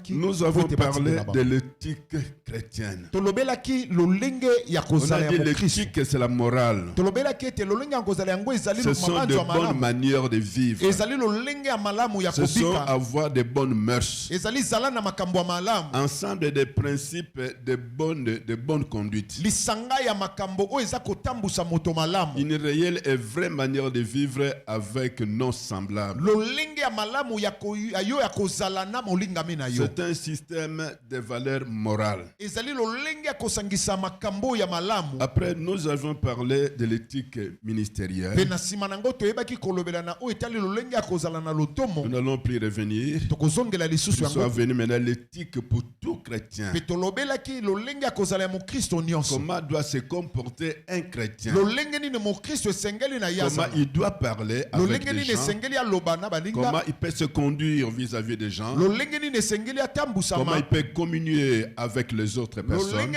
Nous avons parlé de l'éthique chrétienne. On a dit l'éthique, c'est la morale. Ce sont de bonnes manières de vivre. Ce sont avoir de bonnes mœurs. Ensemble des principes de bonne conduite. Une réelle et vraie manière de vivre avec nos semblables. C'est un système de valeurs morales. Après, nous avons parlé de l'éthique ministérielle. Nous n'allons plus revenir. Nous sommes venus maintenant à l'éthique pour tout chrétien. Comment doit se comporter un chrétien? Comment il doit parler avec les gens? Comment il peut se conduire vis-à-vis des gens? Comment il peut communier avec les autres personnes?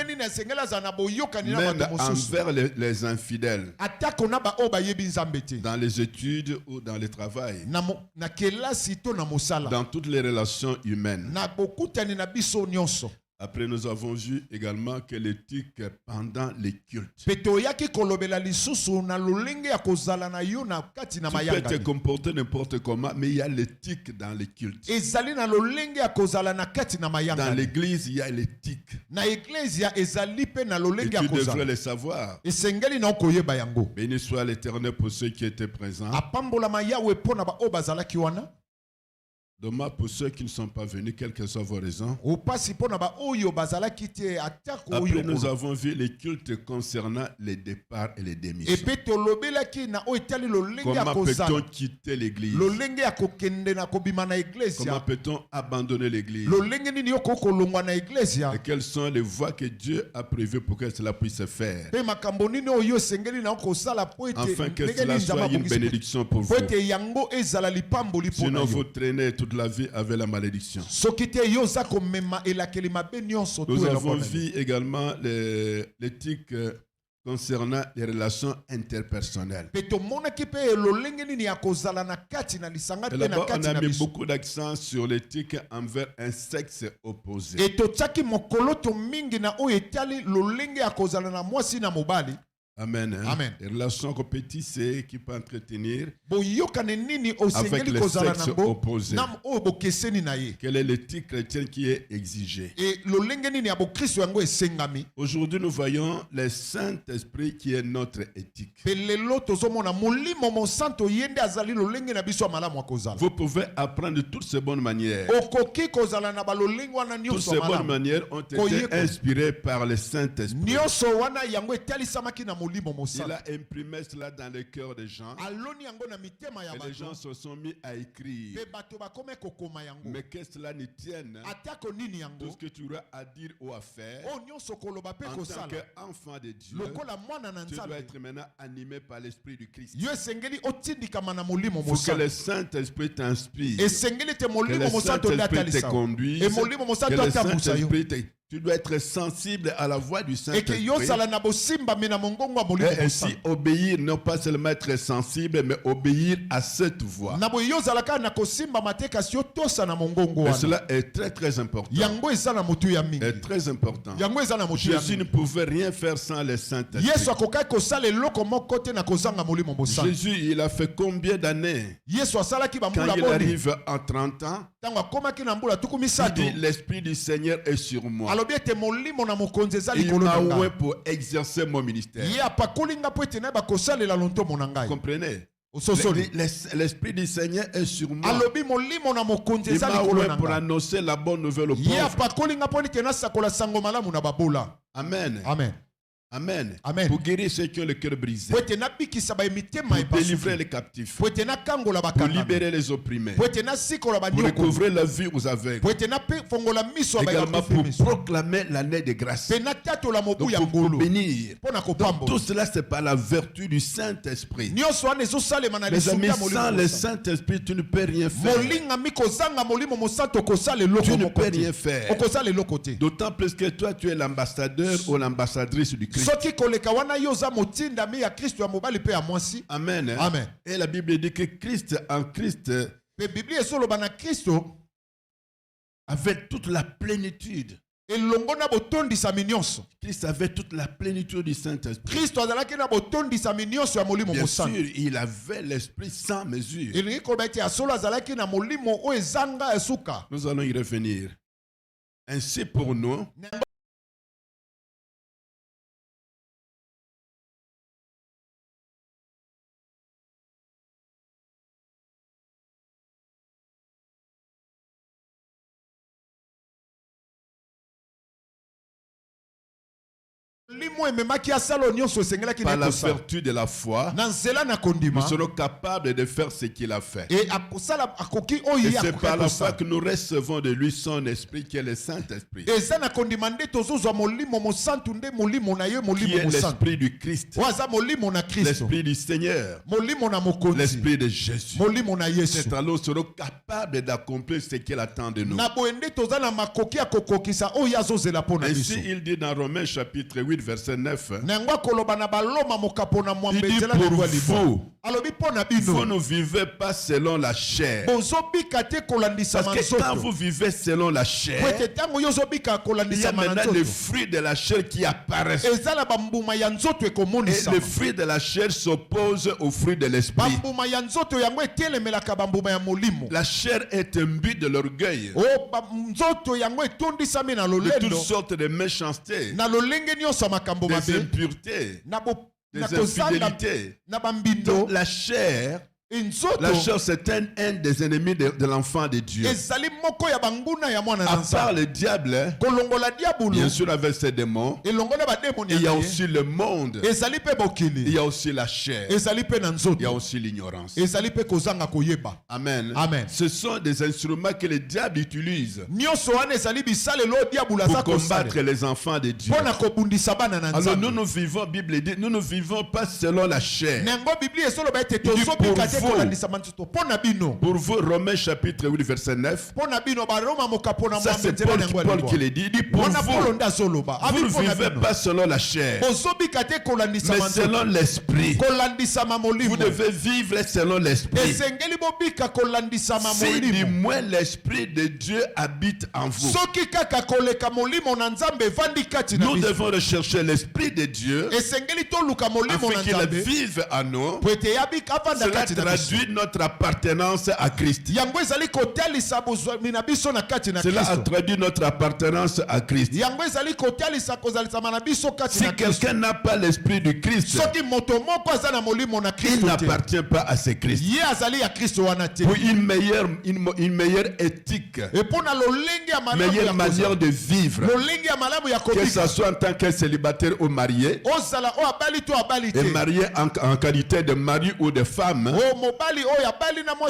Même envers les infidèles. Dans les études ou dans le travail. Dans toutes les relations humaines. Après, nous avons vu également que l'éthique pendant les cultes. Tu peux te comporter n'importe comment, mais il y a l'éthique dans les cultes. Dans l'église, il y a l'éthique. Et tu devrais le savoir. Béni soit l'Éternel pour ceux qui étaient présents. Demain, pour ceux qui ne sont pas venus, quelles que soient vos raisons. Après, nous avons vu les cultes concernant les départs et les démissions. Comment peut-on quitter l'église? Comment peut-on abandonner l'église? Et quelles sont les voies que Dieu a prévues pour que cela puisse se faire? Afin que cela soit une bénédiction pour vous. Sinon, vous traînez toute la vie avec la malédiction. Nous avons vu également l'éthique concernant les relations interpersonnelles. Et là-bas, on a mis beaucoup d'accent sur l'éthique envers un sexe opposé. Amen. Amen. Les relations compétitives qui peuvent entretenir avec le sexe opposé. Quelle est l'éthique chrétienne qui est exigée? Aujourd'hui, nous voyons le Saint-Esprit qui est notre éthique. Vous pouvez apprendre toutes ces bonnes manières. Toutes ces bonnes manières ont été inspirées par le Saint-Esprit. Il a imprimé cela dans le cœur des gens. Et les gens se sont mis à écrire. Mais que cela ne tienne, tout ce que tu auras à dire ou à faire, en tant qu'enfant de Dieu, tu dois être maintenant animé par l'Esprit du Christ. Il faut que le Saint-Esprit t'inspire, que le Saint-Esprit te conduise, que le Saint-Esprit te... Tu dois être sensible à la voix du Saint-Esprit. Et ainsi obéir, non pas seulement être sensible, mais obéir à cette voix. Et cela est très très important. Est très important. Jésus ne pouvait rien faire sans le Saint-Esprit. Jésus, il a fait combien d'années? Quand il arrive en 30 ans, il dit, l'Esprit du Seigneur est sur moi. Il m'a oint pour exercer mon ministère. Comprenez? L'Esprit du Seigneur est sur moi. Il m'a oint pour annoncer la bonne nouvelle aux pauvres. Amen. Amen. Amen. Amen. Pour guérir ceux qui ont le cœur brisé. Pour délivrer les captifs. Pour libérer les opprimés. Pour recouvrir la vue aux aveugles. Également pour proclamer l'année de grâce. Donc pour bénir. Donc tout cela c'est par la vertu du Saint-Esprit. Mes amis, sans le Saint-Esprit tu ne peux rien faire. Tu ne peux rien faire. D'autant plus que toi tu es l'ambassadeur ou l'ambassadrice du Christ. Amen. Amen. Et la Bible dit que Christ en Christ avec toute la plénitude. Christ avait toute la plénitude du Saint-Esprit. Bien sûr, il avait l'Esprit sans mesure. Nous allons y revenir. Ainsi pour nous, par la vertu de la foi, nous serons capables de faire ce qu'il a fait. Et c'est par la foi que nous recevons de lui son esprit qui est le Saint-Esprit. Qui est l'esprit du Christ, l'esprit du Seigneur, l'esprit de Jésus. C'est alors nous serons capables d'accomplir ce qu'il attend de nous. Ainsi il dit dans Romains chapitre 8 verset 9. Il dit pour vous ne vivez pas selon la chair. Parce que quand vous vivez selon la chair, il y a maintenant les fruits de la chair qui apparaissent. Et le fruit de la chair s'oppose au fruit de l'esprit. La chair est imbue de l'orgueil, de toutes sortes de méchanceté, des impuretés, des infidélités. Donc la chair, c'est un des ennemis de l'enfant de Dieu. À part le diable, bien sûr avec ses démons, il y a aussi le monde, il y a aussi la chair, il y a aussi l'ignorance. Amen. Ce sont des instruments que le diable utilise pour combattre les enfants de Dieu. Alors nous vivons, Bible dit, nous ne vivons pas selon la chair. Pour vous, Romains chapitre 8 verset 9. Ça c'est Paul qui le dit. Il dit pour vous, vous ne vivez pas selon la chair, mais selon l'esprit. Vous devez vivre selon l'esprit. Si du moins l'esprit de Dieu habite en vous. Nous devons rechercher l'esprit de Dieu afin qu'il vive en nous. Cela traduit notre appartenance à Christ. Cela a traduit notre appartenance à Christ. Si quelqu'un n'a pas l'esprit du Christ, il n'appartient pas à ce Christ. Pour une meilleure éthique, meilleure manière de vivre, que ce soit en tant que célibataire ou marié, et marié en qualité de mari ou de femme,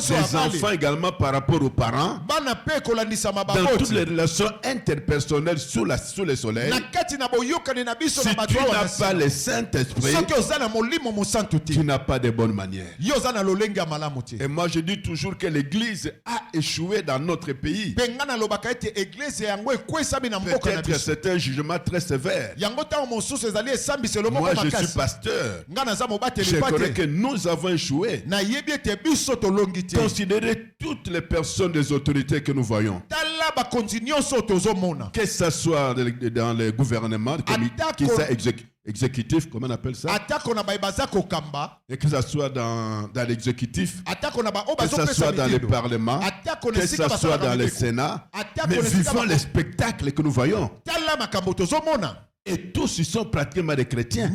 des enfants également par rapport aux parents, dans toutes les relations interpersonnelles sous le soleil. Si tu n'as pas le Saint-Esprit, tu n'as pas de bonnes manières. Et moi je dis toujours que l'Église a échoué dans notre pays. Peut-être que c'est un jugement très sévère. Moi je suis pasteur. Je connais que nous avons échoué. Considérez toutes les personnes des autorités que nous voyons. Que ce soit dans le gouvernement, qui soit exécutif, comment on appelle ça? Et que ce soit dans l'exécutif, que ce soit dans le Parlement, que ce soit dans le Sénat. Mais vivons les spectacles que nous voyons. Et tous ils sont pratiquement des chrétiens.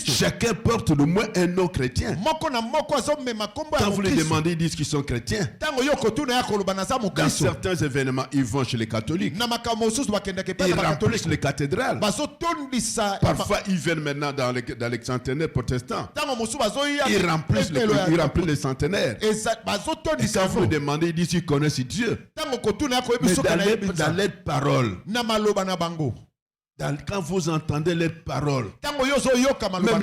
Chacun porte au moins un nom chrétien. Quand vous les demandez, ils disent qu'ils sont chrétiens. Dans certains événements, ils vont chez les catholiques. Ils remplissent les cathédrales. Parfois, ils viennent maintenant dans les centenaires protestants. Ils remplissent les centenaires. Et quand vous les demandez, ils disent qu'ils connaissent Dieu. Mais dans les paroles, quand vous entendez leurs paroles, même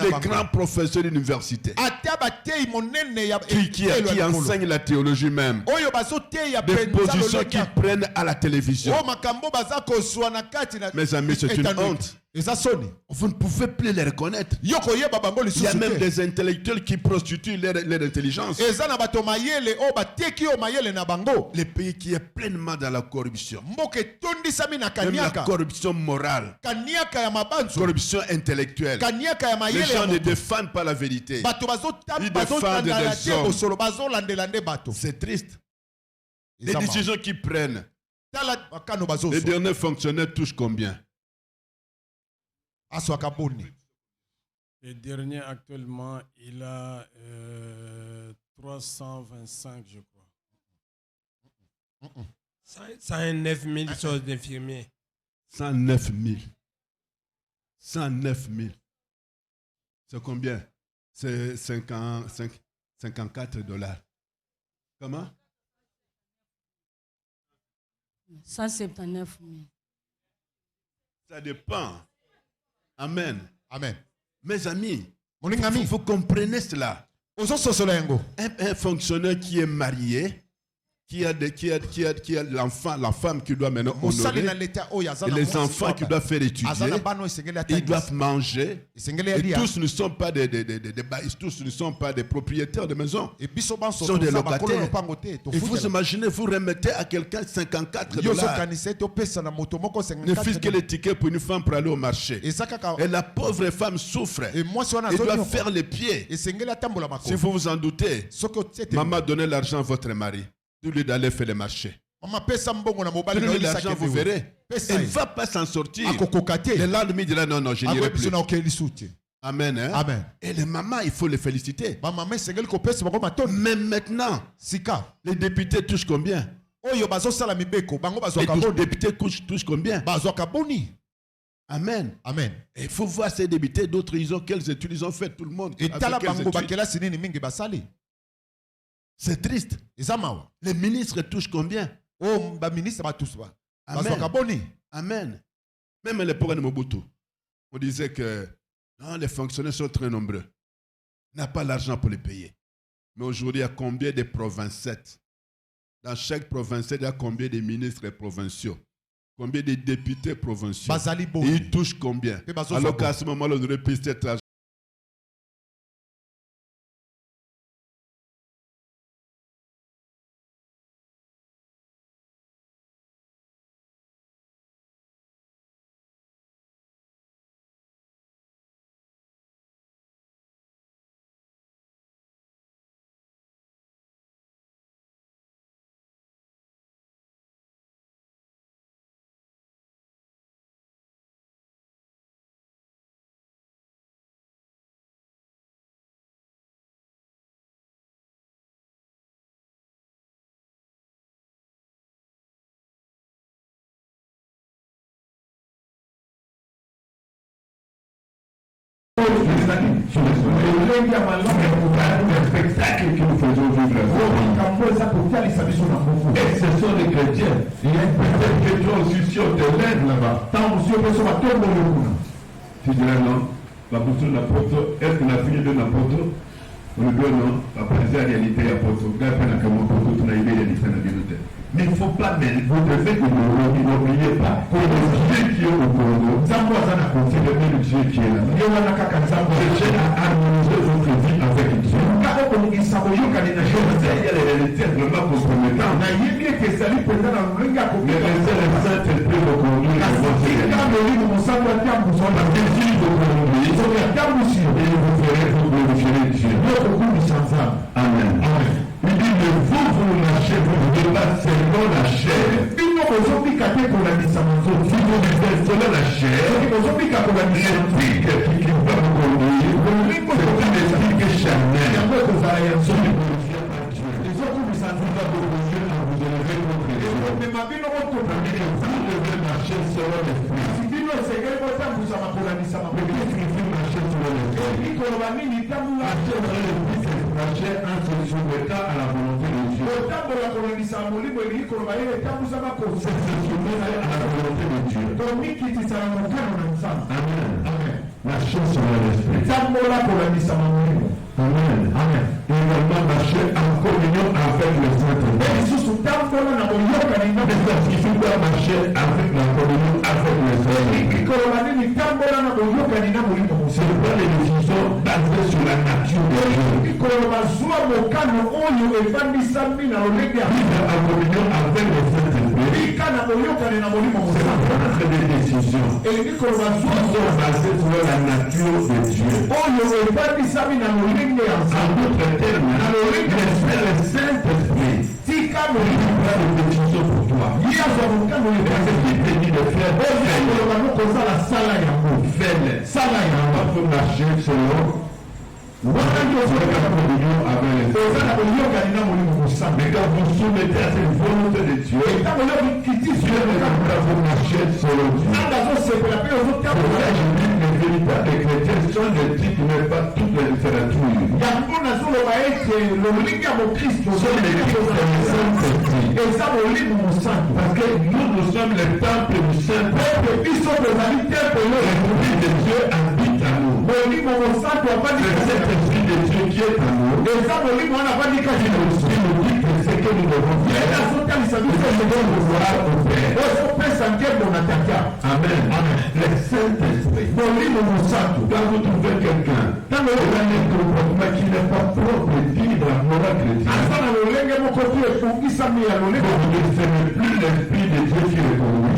les grands professeurs d'université qui enseignent la théologie même, des positions qu'ils prennent à la télévision. Mes amis, c'est une honte. Vous ne pouvez plus les reconnaître. Il y a même des intellectuels qui prostituent leur intelligence. Le pays qui est pleinement dans la corruption. Même la corruption morale. Corruption intellectuelle. Les gens ne défendent pas la vérité. Ils défendent des hommes. C'est triste. Les décisions qu'ils prennent. Les derniers fonctionnaires touchent combien? Le dernier actuellement, il a 325, je crois. 109 000 choses d'infirmiers. 109 000. 109 000. C'est combien? C'est 54 $. Comment? 179 000. Ça dépend. Amen. Amen. Mes amis, vous comprenez cela. Un fonctionnaire qui est marié, qui a l'enfant, la femme qui doit maintenant honorer, et les enfants qui doivent faire étudier, ils doivent manger. Et tous ne sont pas tous ne sont pas des propriétaires de maison. Ils sont des locataires. Et vous imaginez, vous remettez à quelqu'un 54 $. Ne fût-ce que les tickets pour une femme pour aller au marché. Et la pauvre femme souffre. Elle doit faire les pieds. Si vous vous en doutez, maman donnez l'argent à votre mari. Au lieu d'aller faire le marché. Prenez l'argent, vous verrez. Elle ne va pas s'en sortir. Le lendemain, il dira non, je n'irai plus. Amen. Hein? Amen. Et les mamans, il faut les féliciter. Mais maintenant, les députés touchent combien? Les députés touchent combien? Amen. Amen. Et il faut voir ces députés, d'autres, quelles études ils ont fait, tout le monde. C'est triste. Les ministres touchent combien? Amen. Amen. Même à l'époque de Mobutu, on disait que non, les fonctionnaires sont très nombreux. On n'a pas l'argent pour les payer. Mais aujourd'hui, il y a combien de provinciettes? Dans chaque province, il y a combien de ministres provinciaux? Combien de députés provinciaux? Et ils touchent combien? Alors qu'à ce moment-là, on aurait pu cet argent. spectacle que nous faisons vivre. Et ce sont les chrétiens. Peut-être que toi aussi, si on te lève là-bas, tu dirais non, l'apôtre n'apôtre, est-ce que la fille de l'apôtre? On lui dit non, la présence réalité apôtre. Mais il ne faut pas, mais vous devez n'oubliez pas que le Dieu qui est au Congo, c'est le même Dieu qui est là. Je tiens à harmoniser votre vie avec Dieu. Il y a les réalités vraiment compromettantes. Mais laissez le Saint-Esprit vous conduire dans votre vie. La Jésus vous conduire. Et vous ferez vous glorifier Dieu. Amen. Il dit, mais vous lâchez, vous ne devez pas selon la chair. Si vous vivez selon la chair, l'esprit qui va vous conduire, c'est un esprit charnel. Celui qui glorifie à Dieu. Les autres vous sentirez à vous conduire à vous élever contre les autres. Vous devez marcher selon l'esprit. Qu'est-ce qui fait marcher selon l'esprit? Marcher en se soumettant à la volonté de Dieu. C'est se soumettre à la volonté de Dieu. Amen. Marcher selon l'esprit. Amen. Amen. Et également marcher en communion avec le Saint-Esprit. Mais ça signifie quoi marcher avec la communion avec le C'est pas les décisions basées sur la nature de Dieu. Vivre en communion avec le Saint-Esprit. C'est des décisions qui sont basées sur la nature de Dieu. En d'autres termes, l'Esprit, le Saint-Esprit, si comme il prend des décisions pour toi, c'est ce qui te dit de faire. Fais-le. On peut marcher selon mais quand vous soumettez à cette volonté de Dieu, Dieu ne va pas vous marcher selon Dieu. Les véritables chrétiens sont des types qui n'ont pas toute la littérature. Sont les Saint-Esprit. Parce que nous sommes les temples du Saint-Esprit. L'Esprit de Dieu habite à nous. Le Saint-Esprit de Dieu qui est à nous. Il nous dit que ce que nous devons faire, nous devons voir au Père. Amen. Le Saint-Esprit. Quand vous trouvez quelqu'un qui n'est pas propre et digne de la morale chrétienne, vous ne savez plus l'Esprit de Dieu qui est pour vous.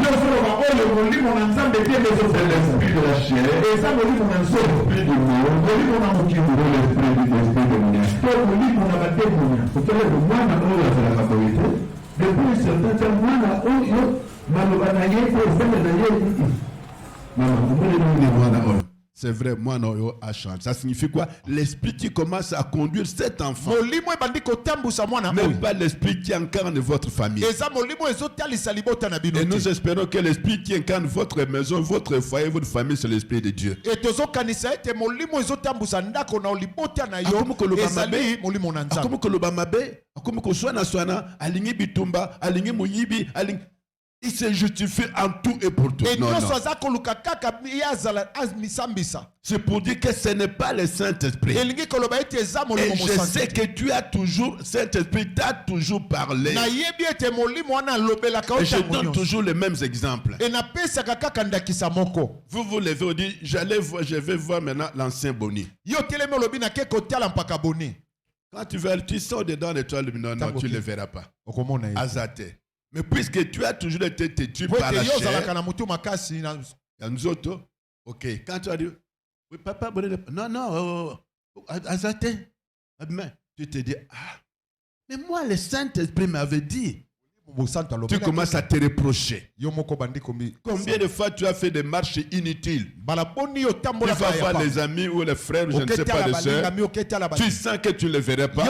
C'est l'Esprit de la chair, l'Esprit du monde, l'Esprit de depuis un certain temps, c'est vrai, moi non, a changé. Ça signifie quoi? L'esprit qui commence à conduire cet enfant. Même pas l'esprit qui incarne votre famille. Et nous espérons que l'esprit qui incarne votre maison, votre foyer, votre famille, c'est l'esprit de Dieu. Il se justifie en tout et pour tout. Non. C'est pour dire que ce n'est pas le Saint-Esprit. Et je sais que tu as toujours, Saint-Esprit t'a toujours parlé. Et je donne toujours les mêmes exemples. Vous vous levez et dites, je vais voir maintenant l'ancien Boni. Quand tu sors dedans de toi, non, tu ne le verras pas. Azaté. Mais puisque tu as toujours été têtu par la chair, nous autres, ok, quand tu as dit, oui, papa, non, Azaté, tu te dis, mais moi, le Saint-Esprit m'avait dit. Tu commences à te reprocher. Combien de fois tu as fait des marches inutiles? Tu vas voir les amis ou les frères, je ne sais pas, les sœurs. Tu sens que tu ne les verrais pas.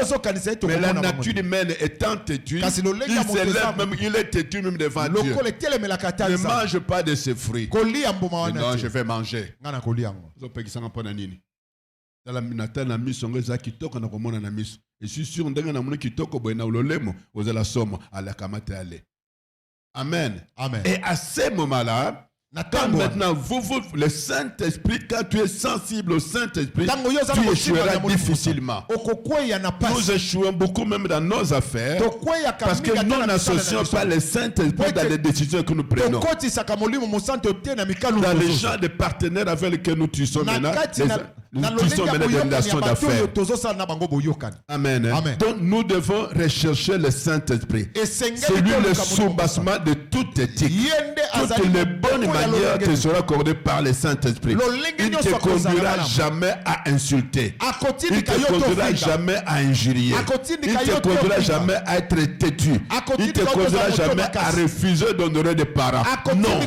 Mais la nature humaine étant têtue, il s'élève même, il est têtu même devant Dieu. Ne mange pas de ces fruits. Non, je vais manger. Je suis sûr que Amen. Et à ce moment-là, quand maintenant le Saint-Esprit, quand tu es sensible au Saint-Esprit, tu échoueras difficilement. Nous échouons beaucoup même dans nos affaires parce que nous n'associons pas le Saint-Esprit dans les décisions que nous prenons. Dans les gens de partenaires avec lesquels nous tissons maintenant, nous tissons maintenant des relations d'affaires. Amen. Donc nous devons rechercher le Saint-Esprit. C'est lui le soubassement de toute éthique. Toutes les bonnes manières te seront accordées par le Saint-Esprit. Il ne te conduira jamais à insulter. Il ne te conduira jamais à injurier. Il ne te conduira jamais à être têtu. Il ne te conduira jamais à refuser d'honorer des parents. Non.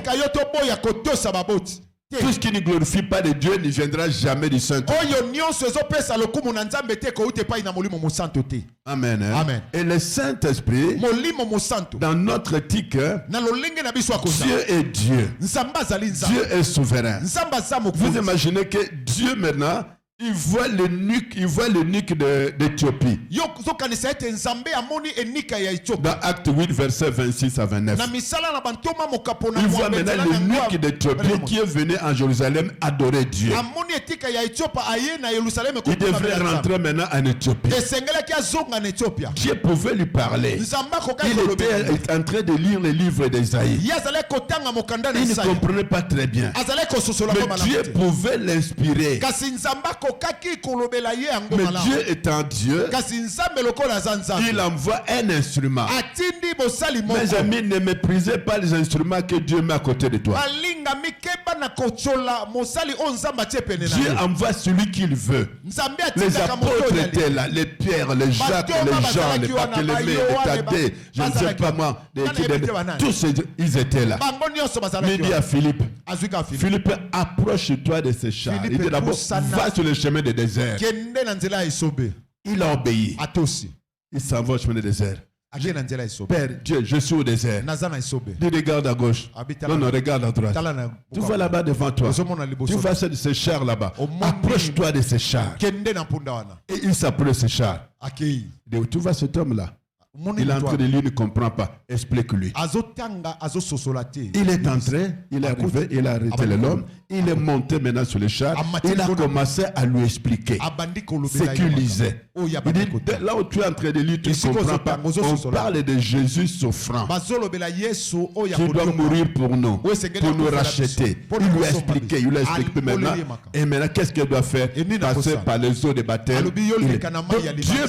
Tout ce qui ne glorifie pas de Dieu ne viendra jamais du Saint-Esprit. Amen. Et le Saint-Esprit, dans notre éthique, Dieu est Dieu. Dieu est souverain. Vous imaginez que Dieu maintenant Il voit l'eunuque d'Éthiopie. Dans Acte 8, verset 26 à 29. Il voit maintenant l'eunuque d'Éthiopie qui est venu en Jérusalem adorer Dieu. Il devrait rentrer maintenant en Éthiopie. Dieu pouvait lui parler. Il était en train de lire les livres d'Ésaïe. Il ne comprenait pas très bien. Mais Dieu pouvait l'inspirer. Mais Dieu étant Dieu, il envoie un instrument. Mes amis, ne méprisez pas les instruments que Dieu met à côté de toi. Dieu envoie celui qu'il veut. Les apôtres étaient là, les Pierre, les Jacques, les Jean, les Barthélemy, les Thaddée, je ne sais pas moi, tous ils étaient là. Mais il dit à Philippe, Philippe, approche-toi de ces chars. Il dit d'abord, va sur le chemin du désert. Il a obéi. Il s'en va au chemin du désert. Père, Dieu, je suis au désert. Tu regardes à gauche. Non, regarde à droite. Tu vas là-bas devant toi. Tu vas sur ces chars là-bas. Approche-toi de ces chars. Et il s'approche de ces chars. Tu vois cet homme-là. Il est entré de lui, il ne comprend pas. Explique-lui. Il est entré, il est arrivé, il a arrêté l'homme. Il est monté maintenant sur le char. Il a commencé à lui expliquer ce qu'il lisait. Il dit, là où tu es en train de lire, tu ne comprends pas. On parle de Jésus souffrant qui doit mourir pour nous racheter. Il lui a expliqué, maintenant. Et maintenant, qu'est-ce qu'il doit faire? Passer par les eaux de baptême. Dieu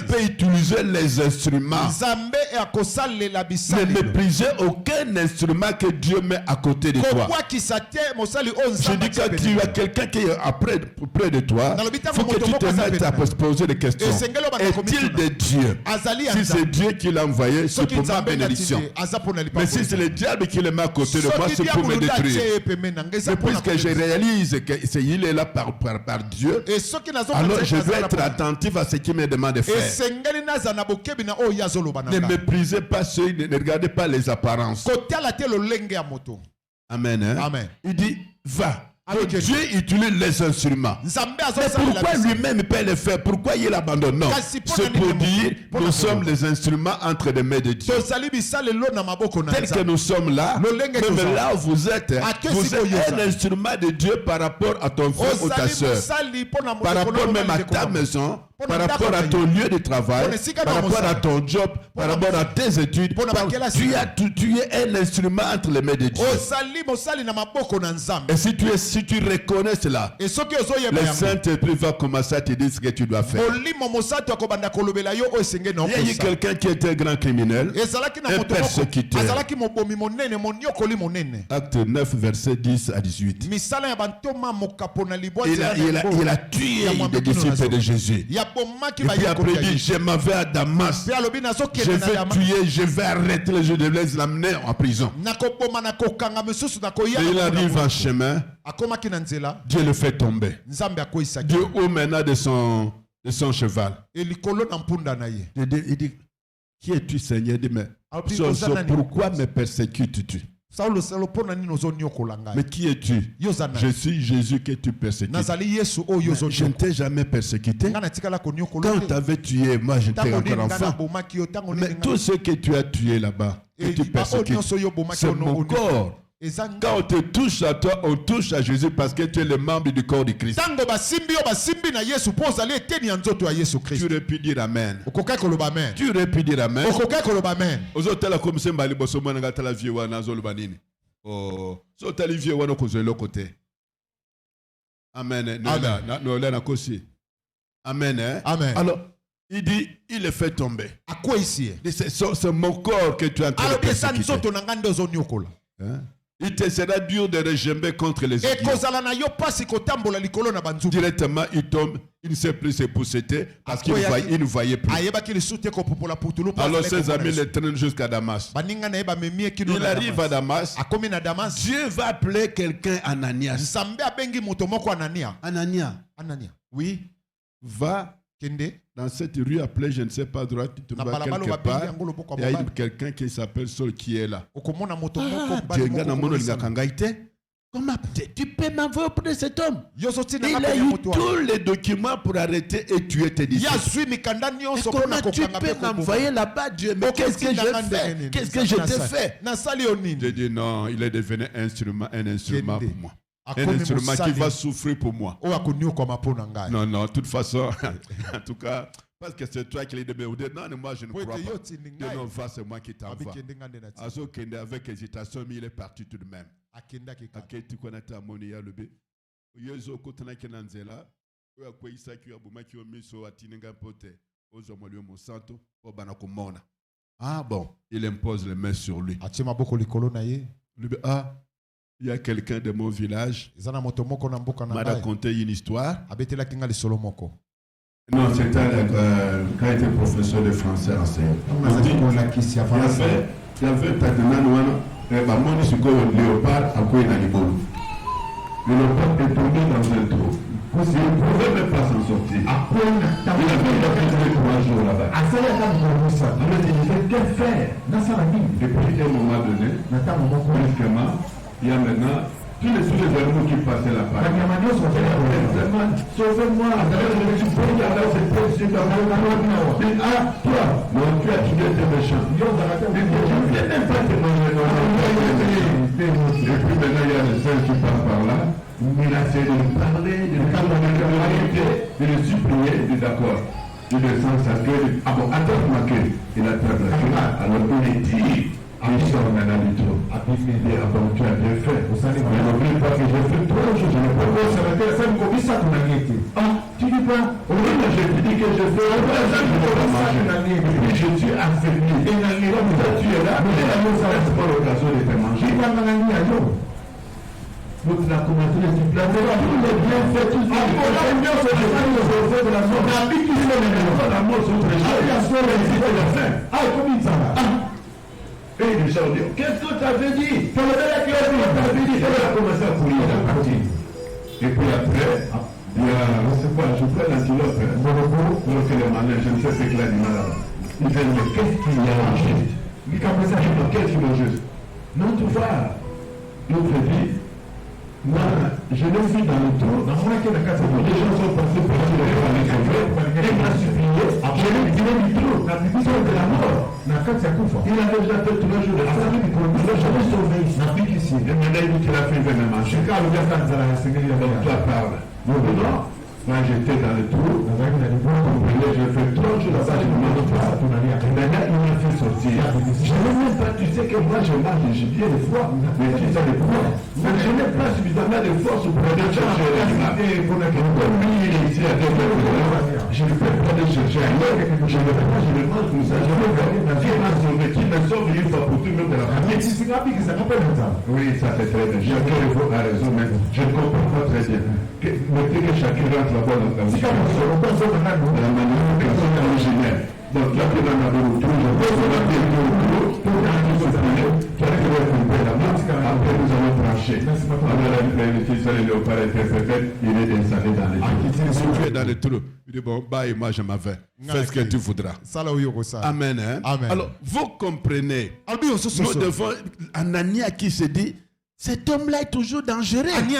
peut utiliser les instruments. Ne méprisez aucun instrument que Dieu met à côté de toi. Je dis que tu as quelqu'un qui est près de toi, il faut que tu te mettes à poser des questions. Est-il de Dieu? Si c'est Dieu qui l'a envoyé, c'est pour ma bénédiction. Mais si c'est le diable qui le met à côté de moi, c'est pour me détruire. Mais puisque je réalise qu'il est là par Dieu, alors je vais être attentif à ce qu'il me demande de faire. Ne méprisez pas ceux, ne regardez pas les apparences. Amen. Hein? Amen. Il dit, va. Donc Dieu utilise les instruments. Mais pourquoi lui-même peut le faire? Pourquoi il abandonne? Non. C'est pour dire nous sommes les instruments entre les mains de Dieu. Tel que nous sommes là, même là où vous êtes un instrument de Dieu par rapport à ton frère ou ta soeur. Par rapport même à ta maison. Par rapport à ton lieu de travail, par rapport à ton job, par rapport à tes études, tu es un instrument entre les mains de Dieu. Et si tu reconnais cela, le Saint-Esprit va commencer à te dire ce que tu dois faire. Il y a eu quelqu'un qui était un grand criminel, un persécuteur. Acte 9, verset 10 à 18. Il a tué des disciples de Jésus. Et puis après il dit, je m'en vais à Damas. Je vais tuer, je vais arrêter les jeux de les l'amener en prison. Et il arrive en chemin. Dieu le fait tomber. Dieu haut maintenant de son cheval. Il dit, qui es-tu Seigneur? Il dit, mais pourquoi me persécutes-tu? Mais qui es-tu? Je suis Jésus que tu persécutes. Je ne t'ai jamais persécuté. Quand tu avais tué, moi j'étais encore enfant. Mais tout ce que tu as tué là-bas, que tu persécutes, c'est mon corps. Quand on te touche à toi, on touche à Jésus parce que tu es le membre du corps de Christ. Tu aurais pu dire Amen. Tu aurais pu dire Amen. Amen. Amen. Amen. Alors, il dit, il le fait tomber. C'est mon corps que tu as en train de persécuter. Il te sera dur de regimber contre les idiots. Directement, il tombe, il ne sait plus se pousseter parce qu'il ne voyait plus. Alors ses amis le traînent jusqu'à Damas. Il arrive à Damas. Dieu va appeler quelqu'un Ananias. Ananias. Oui, va dans cette rue appelée, je ne sais pas, droite, tu vas quelque part. Il y a quelqu'un qui s'appelle Saul qui est là. Comment tu peux m'envoyer auprès de cet homme? Il a eu tous les documents pour arrêter et tuer tes disciples. Et comment tu peux m'envoyer là-bas, Dieu? Mais qu'est-ce que j'ai fait? Qu'est-ce que je t'ai fait? J'ai dit non, il est devenu un instrument pour moi. Un instrument qui va souffrir pour moi. Non, non, de toute façon, en tout cas, parce que c'est toi qui l'as demandé. Non, moi je ne crois pas. Non, c'est moi qui t'envoie. Avec hésitation, mais il est parti tout de même. Tu connais ta monnaie, le bé. Yozo kotana kenanzela. Oya kwa isaki abumaki omiso atininga pote. Ozo molio monsanto obana komona. Ah bon, il impose les mains sur lui. Il y a quelqu'un de mon village m'a raconté une histoire. Non, c'était quand il était professeur de français enseignant. Il y avait Mamoni sur le léopard à quoi il a les bolos. Le léopard est tombé dans un trou. Il ne pouvait même pas s'en sortir. Il a fait 3 jours là-bas. Alors il disait, que faire? Depuis un moment donné, brusquement, il y a maintenant tous les animaux qui passaient là-bas. Sauvez-moi. Ah, toi, non, tu as tué tes méchants. Je n'aime pas tes et puis maintenant, il y a des saints qui passent par là. Il a essayé de nous parler, de le supplier, il est d'accord. Il descend sa queue, ah bon, attends-moi qu'il attrape la queue. Alors il dit, il sort maintenant du trou. Il dit, ah bon, tu as bien fait. Mais n'oublie pas que j'ai fait 3 jours, je ne peux pas s'arrêter à ça, ah, tu dis pas, oui, mais je te dis que je fais 3 jours, je ne peux pas manger. Et puis je suis affaibli. Et comme ça, tu es là, mais ça reste pas l'occasion de te manger. Donc la communauté les diplômés, tous les bienfaits, tous les bienfaits de la mort. La mort sont très chers. Ah, comment ça va? Et les gens disent, qu'est-ce que tu avais dit? Tu avais dit, il a commencé à courir, il a parti. Et puis après, il y a, c'est quoi, je prends l'antilope, donc les manèges, je ne sais ce qu'il a dit là. Il dit, mais qu'est-ce qu'il y a en juste? Il dit, qu'est-ce qu'il y a en juste? Non, tu vois, l'autre dit, moi, je l'ai vu dans le trou. Les gens sont passés pour aller dans les cheveux. Il m'a supplié. Je l'ai tiré du trou. La puissance de la mort. Il a déjà fait 3 jours de ça. Je l'ai sauvé. Et maintenant, il dit qu'il a fait venir manger. Donc, toi, parle. Non. Moi, j'étais dans le trou. J'ai fait 3 jours là-bas. Je ne m'en pas. Maintenant, il m'a fait sortir. Je ne sais pas. Tu sais que moi, je marche. J'ai bien le foie. Mais tu sais le poids. Mais je n'ai pas suffisamment de force pour aller chercher l'animal. Comme lui, il est ici à 2 mètres. Je ne peux pas aller chercher ailleurs. Je ne peux pas. Je le mange comme ça. Je ne peux pas. Qui me sauve une fois pour tout le monde de la famille. Oui, ça c'est très bien. Chacun a raison, mais je ne comprends pas très bien. Mettez que chacun rentre là-bas dans la manière originaire. Donc là, tu vas dans le trou, je vais après nous allons trancher. Alors le léopard était fait, il est installé dans les trous. Si tu es dans le trou, il dit bon, bah, moi je m'en vais. Fais ce que tu voudras. Amen. Hein? Amen. Alors, vous comprenez, nous devons, Anania qui se dit, cet homme-là est toujours dangereux. Il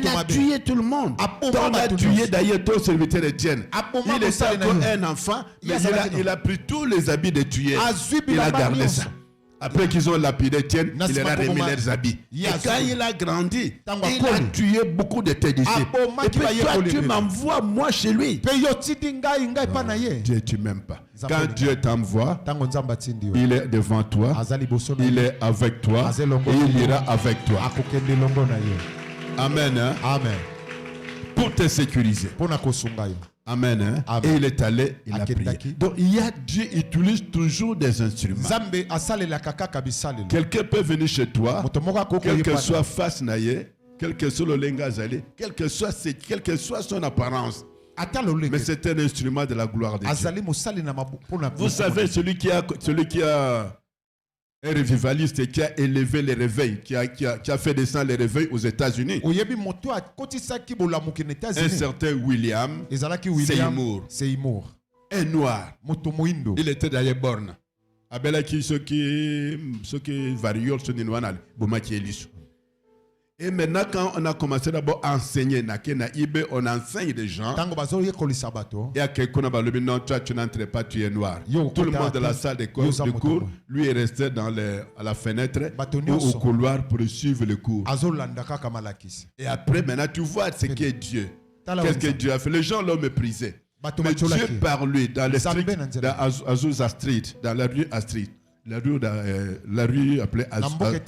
a tué tout le monde. On a tué d'ailleurs ton serviteur Étienne. Il était encore un enfant, mais il a pris tous les habits de tuer. Il a gardé ça. Après qu'ils ont lapidé Étienne, il leur a remis leurs habits. Et quand il a grandi, il a tué beaucoup de tes disciples. Et puis toi, tu m'envoies moi chez lui. Dieu, tu m'aimes pas. Quand Dieu t'envoie, il est devant toi, il est avec toi, et il ira avec toi. Amen. Hein? Amen. Pour te sécuriser. Amen. Hein? Amen. Et il est allé, il a prié. Donc Dieu utilise toujours des instruments. Quelqu'un peut venir chez toi, quel que soit face naïe, quel que soit le langage, quel que soit son apparence. Mais c'est un instrument de la gloire de Dieu. Vous savez, celui qui a un revivaliste et qui a élevé les réveils, qui a fait descendre les réveils aux États-Unis. Un certain William Seymour. Un noir. Il était d'ailleurs borne. Abela qui ce qui variole ce ninwanal, boma qui est Et maintenant, quand on a commencé d'abord à enseigner, on enseigne des gens. Et à quelqu'un qui a dit non, toi tu n'entres pas, tu es noir. Tout le monde de la salle de cours, lui est resté à la fenêtre ou au couloir pour suivre le cours. Et après, maintenant, tu vois ce qu'est Dieu. Qu'est-ce que Dieu a fait? Les gens l'ont méprisé. Mais Dieu par lui, dans le street, dans Azusa Street, dans la rue Astrid, la rue appelée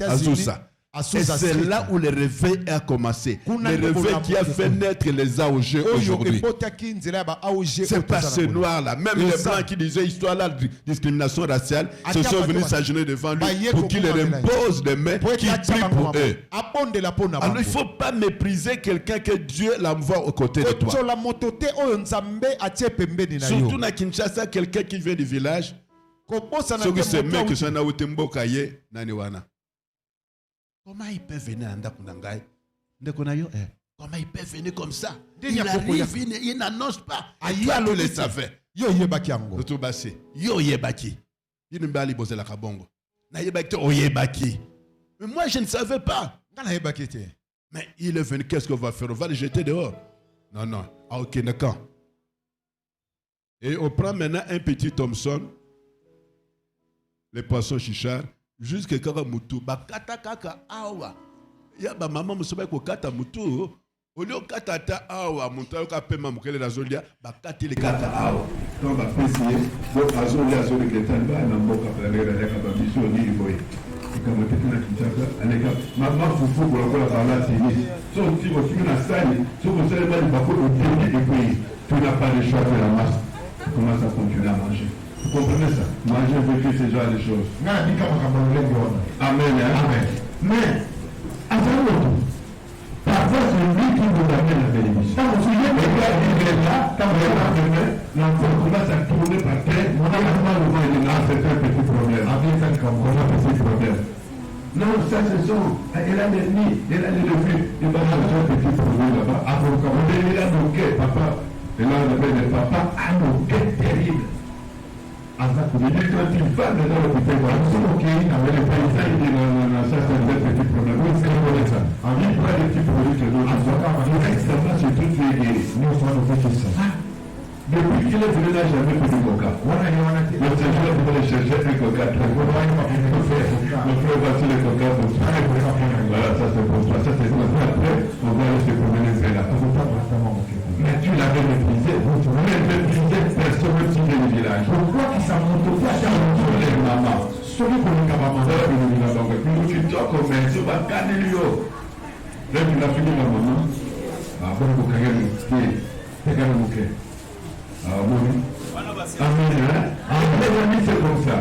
Azusa. Et c'est là où le réveil a commencé. Le réveil qui a fait naître les AOG aujourd'hui. C'est pas ce noir-là. Même les blancs qui disaient histoire là de discrimination raciale se sont venus s'agenouiller devant lui pour qu'il leur impose des mains, qu'il prie pour eux. Alors il ne faut pas mépriser quelqu'un que Dieu l'envoie aux côtés de toi. Surtout à Kinshasa, quelqu'un qui vient du village. Ceux qui se mettent que c'est Utembo Kaye, Naniwana. Comment il peut venir à Ndakunangai? Comment il peut venir comme ça? Il arrive, il n'annonce pas. Il a le savait. Yo yebaki ango. Yo yebaki. Il ne bali bose la kabongo. Na yebaki o yebaki. Mais moi je ne savais pas. Mais il est venu, qu'est-ce qu'on va faire? On va le jeter dehors. Non, non. Ah ok, d'accord. Et on prend maintenant un petit Thompson, les poissons chichard. Jusque kaka mutu bakata kaka awa ya ba mama musoba ko kata mutu olio kata ta awa mutu ka pema mukele na zolia bakati le kata awa to ba pesier do azolia zoli ketamba na mboka pale na ka ba biso ni boy kama tekuna kitaka aleka mama fufu ko la parla tini so ti ko na sali so ko sele ba ba ko début et puis tu n'as pas le choix de la masse comment ça continue à manger. Vous comprenez ça? Moi j'ai vécu ce genre de choses. Amen. Amen. Mais, à ce moment, parfois c'est lui qui nous amène la bénédiction. Quand vous souvenez, le gars il est là, quand vous êtes l'enfant commence à tourner par terre, on a vraiment le vent, il est là, c'est un petit problème. On a un petit problème. Non, ça ce sont, elle a les nids, elle a les revues, il va chercher un petit problème là-bas. Il a nos quais, papa, et là on appelle le papa, a nos quais terribles. Quand il va dans le petit avec les paysans, il dit non, ça c'est un petit problème. Oui, c'est comme ça. On vit pas des petits produits que nous avons. Extrêmement, c'est tout guéri. Nous sommes fait ça. Depuis qu'il est venu, il n'a jamais fait de coca. Le Seigneur voulait chercher un coca. Le frère va sur le coca pour ça. Voilà, ça c'est pour toi. Ça c'est pour toi. Après, on va aller se promener vers là. Mais tu l'avais méprisé. Mais méprisé personne qui vient du village. Pourquoi qu'il s'en monte pas dans les mamans? Celui qu'on est capable de faire, il est là. Donc, tu dois commencer à gagner lui. Là, tu l'as fini la maman. Ah, bon, vous gagnez le Amen. Amen. C'est comme ça.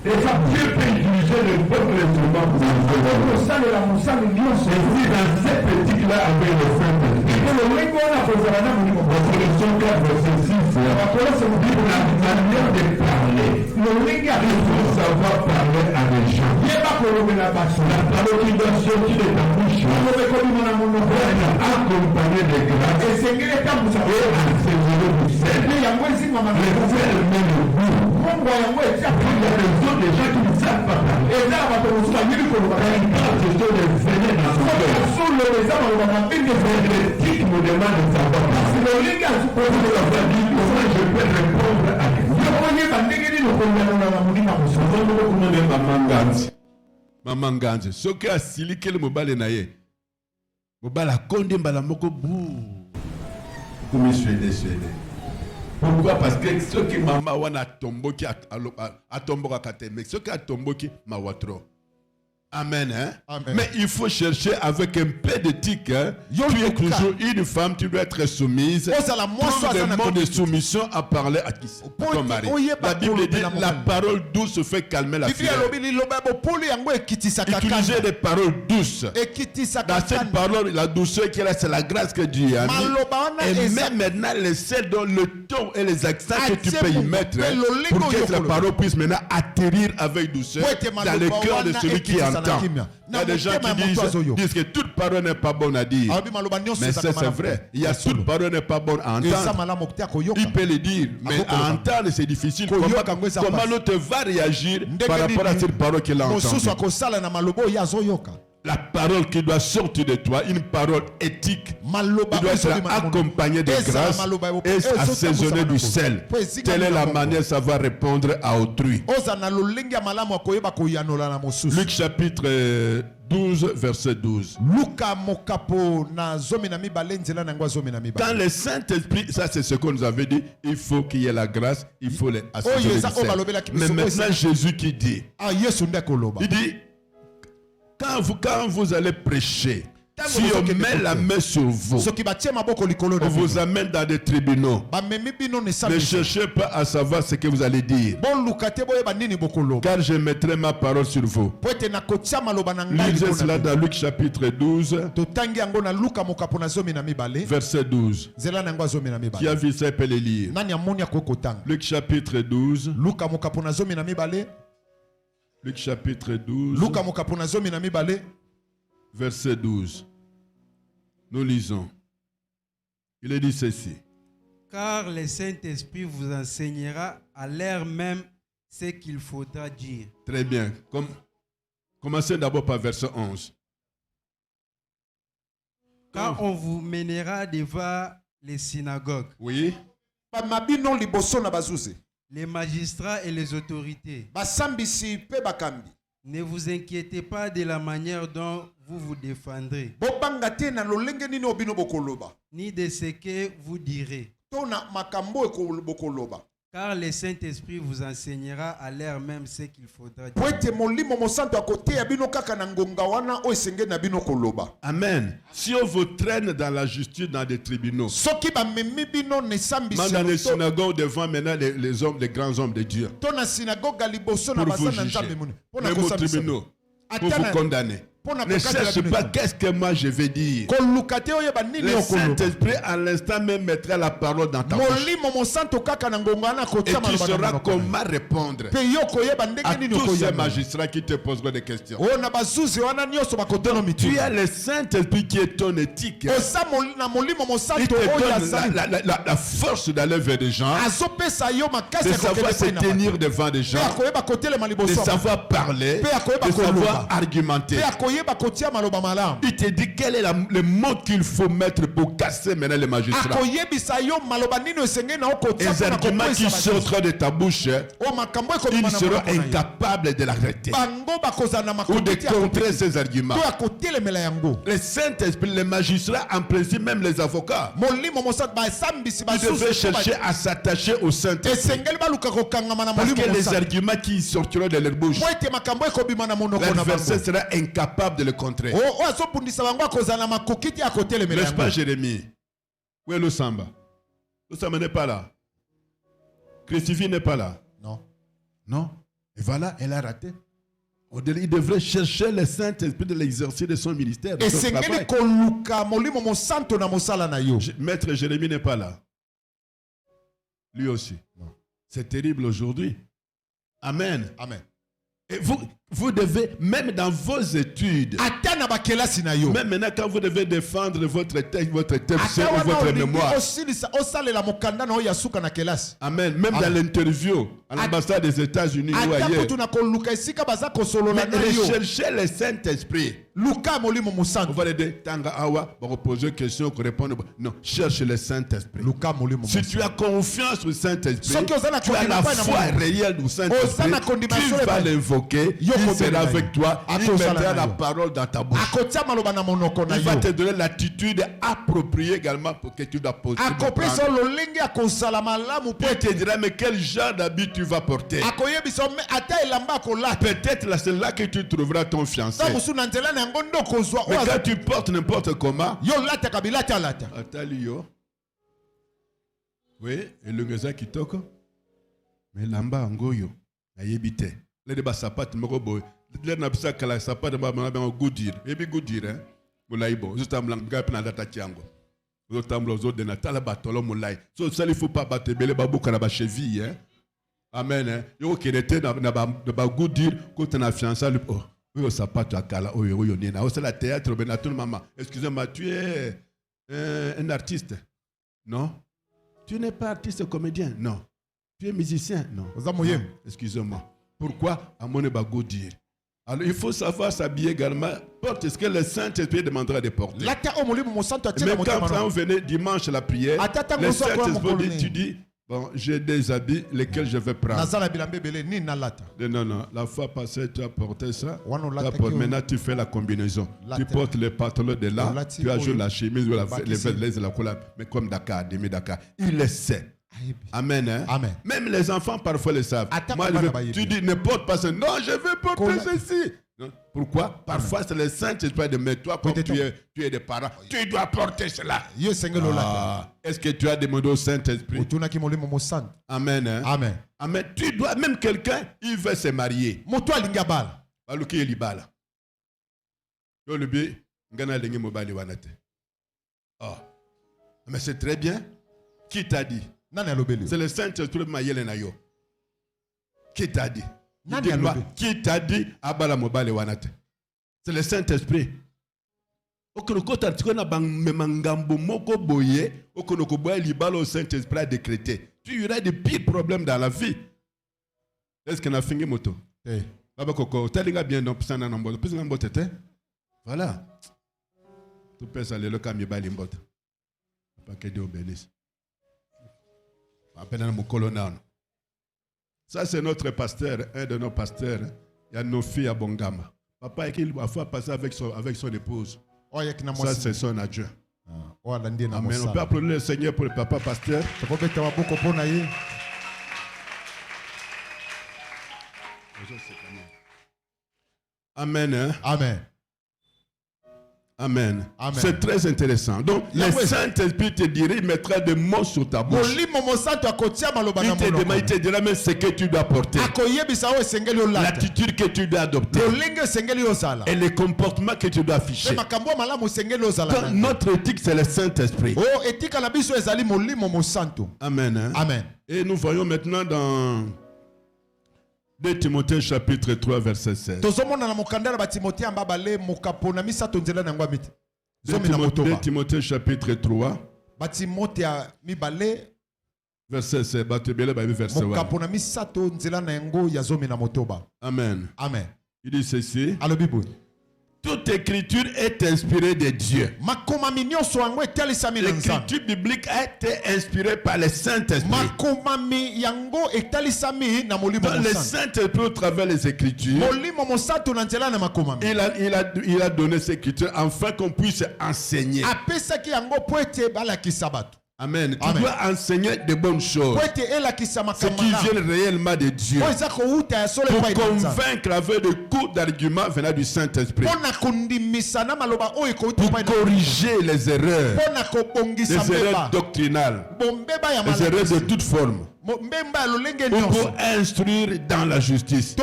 Et ça, Dieu peut utiliser le peuple instrument pour nous faire. Ça, c'est dans cette petite-là avec le frère de Dieu. Reconnaissons 4, verset 6. La manière de parler. Il faut savoir parler à des gens. La parole qui doit sortir de ta bouche. Accompagné de grâce. Et enseigner le sel. Le sel met le goût. Il y a des gens qui ne savent pas parler. Et là, ce sont des veillées dans son cœur. L'éthique me demande de savoir parler. Comment je peux répondre à Maman Ganzi, ce qui a siliqué le mobile naye. Mobile a condé mbala moko bou. Comme suédé. Pourquoi? Parce que ceux qui maman wana tombo qui a tombo à kateme, ceux qui a tombo qui ma watro. Amen, hein? Amen. Mais il faut chercher avec un peu d'éthique. Hein? Tu es toujours une femme, tu dois être soumise. Trouve des mots de soumission à parler à ton mari. La Bible dit la parole douce fait calmer la fierté. Utilisez des paroles douces. Dans cette parole, la douceur qui est là, c'est la grâce que Dieu a mis. Et même maintenant, le sel dans le ton et les accents que tu peux y mettre pour que la parole puisse maintenant atterrir avec douceur dans le cœur de celui qui entend. Il y a des gens qui disent que toute parole n'est pas bonne à dire. Mais c'est vrai. Il y a toute parole n'est pas bonne à entendre. Il peut le dire, mais à entendre c'est difficile. Comment l'autre va réagir par rapport à cette parole qu'il a entendue? La parole qui doit sortir de toi, une parole éthique, qui doit être accompagnée de grâce et assaisonnée du sel. Telle est la manière ça va répondre à autrui. Luc chapitre 12, verset 12. Quand le Saint-Esprit, ça c'est ce qu'on nous avait dit, il faut qu'il y ait la grâce, il faut les assaisonner du sel. Mais maintenant Jésus qui dit, il dit, quand vous allez prêcher, si on met la main sur vous, on vous amène dans des tribunaux, ne cherchez pas à savoir ce que vous allez dire, car je mettrai ma parole sur vous. Lisez cela dans Luc chapitre 12, verset 12. Qui a vu ça peut le lire. Luc chapitre 12. Luc chapitre 12, verset 12. Nous lisons. Il est dit ceci. Car le Saint-Esprit vous enseignera à l'heure même ce qu'il faudra dire. Très bien. Commencez d'abord par verset 11. Quand on vous mènera devant les synagogues. Oui. Les magistrats et les autorités. Ne vous inquiétez pas de la manière dont vous vous défendrez, ni de ce que vous direz. Car le Saint-Esprit vous enseignera à l'heure même ce qu'il faudra dire. Amen. Si on vous traîne dans la justice, dans des tribunaux, dans les synagogues devant maintenant les grands hommes de Dieu, pour vous juger, même aux tribunaux, pour vous condamner. Ne cherche pas qu'est-ce que moi je vais dire. Le Saint-Esprit à l'instant même mettra la parole dans ta bouche. Et tu sauras comment répondre à tous ces magistrats qui te poseront des questions. Tu as le Saint-Esprit qui est ton éthique. Il te donne la force d'aller vers des gens, de savoir se tenir devant des gens, de savoir parler, de savoir argumenter. Il te dit quel est le mot qu'il faut mettre pour casser maintenant les magistrats. Les arguments qui sortent de ta bouche, ils seront incapables de l'arrêter ou de contrer ces arguments. Le Saint-Esprit, les magistrats, en principe même les avocats, ils devaient chercher à s'attacher au Saint-Esprit, parce que les arguments qui sortiront de leur bouche, l'adversaire sera incapable de le contrer. N'est-ce pas Jérémie? Où est le Samba? Le Samba n'est pas là. Christifie n'est pas là. Non. Non. Et voilà, elle a raté. Il devrait chercher le Saint-Esprit de l'exercice de son ministère. De son travail. Maître Jérémie n'est pas là. Lui aussi. C'est terrible aujourd'hui. Amen. Amen. Et vous devez, même dans vos études, même maintenant quand vous devez défendre votre texte ou votre mémoire, amen, même dans l'interview à l'ambassade des États-Unis ou ailleurs, mais recherchez le Saint-Esprit. On va le dire, Tanga Awa, on va poser une question, on répond. Non, cherche le Saint-Esprit. Si tu as confiance au Saint-Esprit, tu as la foi réelle du Saint-Esprit, tu vas l'invoquer, il sera avec toi, il mettra la parole dans ta bouche. Il va te donner l'attitude appropriée également pour que tu dois poser. Il te dira, mais quel genre d'habit tu vas porter. Peut-être c'est là que tu trouveras ton fiancé. Mais quand tu portes n'importe comment, oui, et le gars qui toque, mais lamba angoyo, ayebite. Les débats sapat morobo, les nabisa kala sapat de ma goudir, et bien goudir, hein, moulaïbo, juste un blanc gap na data tiango. Vous autres aux de Natal batolo moulaï. Ça il faut pas battre belle babou kanaba cheville, hein. Amen, hein. Yo qui était na goudir, quand on a fiancé, oh. Oui, ça pas tu as kala oh yo nena. C'est la théâtre benatul maman. Excusez-moi, tu es un artiste? Non. Tu n'es pas artiste comédien? Non. Tu es musicien? Non. Excusez-moi. Pourquoi à mon bago dire? Alors il faut savoir s'habiller également. Porte ce que le Saint-Esprit demandera de porter. Mais quand on venait dimanche à la prière, le Saint-Esprit dit, tu dis, bon, j'ai des habits lesquels je vais prendre. Non, la fois passée, tu as porté ça. Maintenant, tu fais la combinaison. Tu portes les pantalons de là, tu ajoutes la chemise ou la couleur. Mais comme Dakar, demi-Dakar, il le sait. Amen, hein? Amen. Même les enfants parfois le savent. Moi, tu dis ne porte pas ça. Non, je veux porter ceci. Non. Pourquoi? Parfois c'est le Saint-Esprit de mettre toi comme tu es des parents. Tu dois porter cela. Est-ce que tu as demandé au Saint-Esprit? Amen, hein? Amen. Amen. Tu dois, même quelqu'un, il veut se marier. Mais c'est très bien. Qui t'a dit? C'est le Saint-Esprit qui t'a dit. Qui t'a dit abala mobile wanate? C'est le Saint-Esprit. Le Saint-Esprit a décrété. Tu auras des pires problèmes dans la vie. Est-ce qu'on a fini moto? Voilà. Tu peux aller le camion balimbote. Pas que Dieu bénisse. Ça, c'est notre pasteur, un de nos pasteurs. Il y a nos filles à Bongama. Papa, il va faire passer avec son épouse. Ça, c'est son adieu. Amen. On peut applaudir le Seigneur pour le papa pasteur. Amen. Hein? Amen. Amen. Amen. C'est très intéressant. Donc, le Saint-Esprit te dirait, il mettra des mots sur ta bouche. Il te dira même ce que tu dois porter. L'attitude que tu dois adopter. Et les comportements que tu dois afficher. Donc, notre éthique, c'est le Saint-Esprit. Amen. Hein? Amen. Et nous voyons maintenant dans 2 Timothée chapitre 3 verset 16. 2 Timothée chapitre 3 verset 16. Verset 1. Amen. Amen. Il dit ceci. Toute écriture est inspirée de Dieu. L'écriture biblique a été inspirée par le Saint-Esprit. Le Saint-Esprit, au travers des écritures, il a donné ces écritures afin qu'on puisse enseigner. Amen. Tu dois enseigner de bonnes choses. Ce qui vient réellement de Dieu. Pour convaincre avec des coups d'argument venant du Saint-Esprit. Pour corriger les erreurs. Les erreurs doctrinales. Les erreurs de toute forme. Pour instruire dans la justice.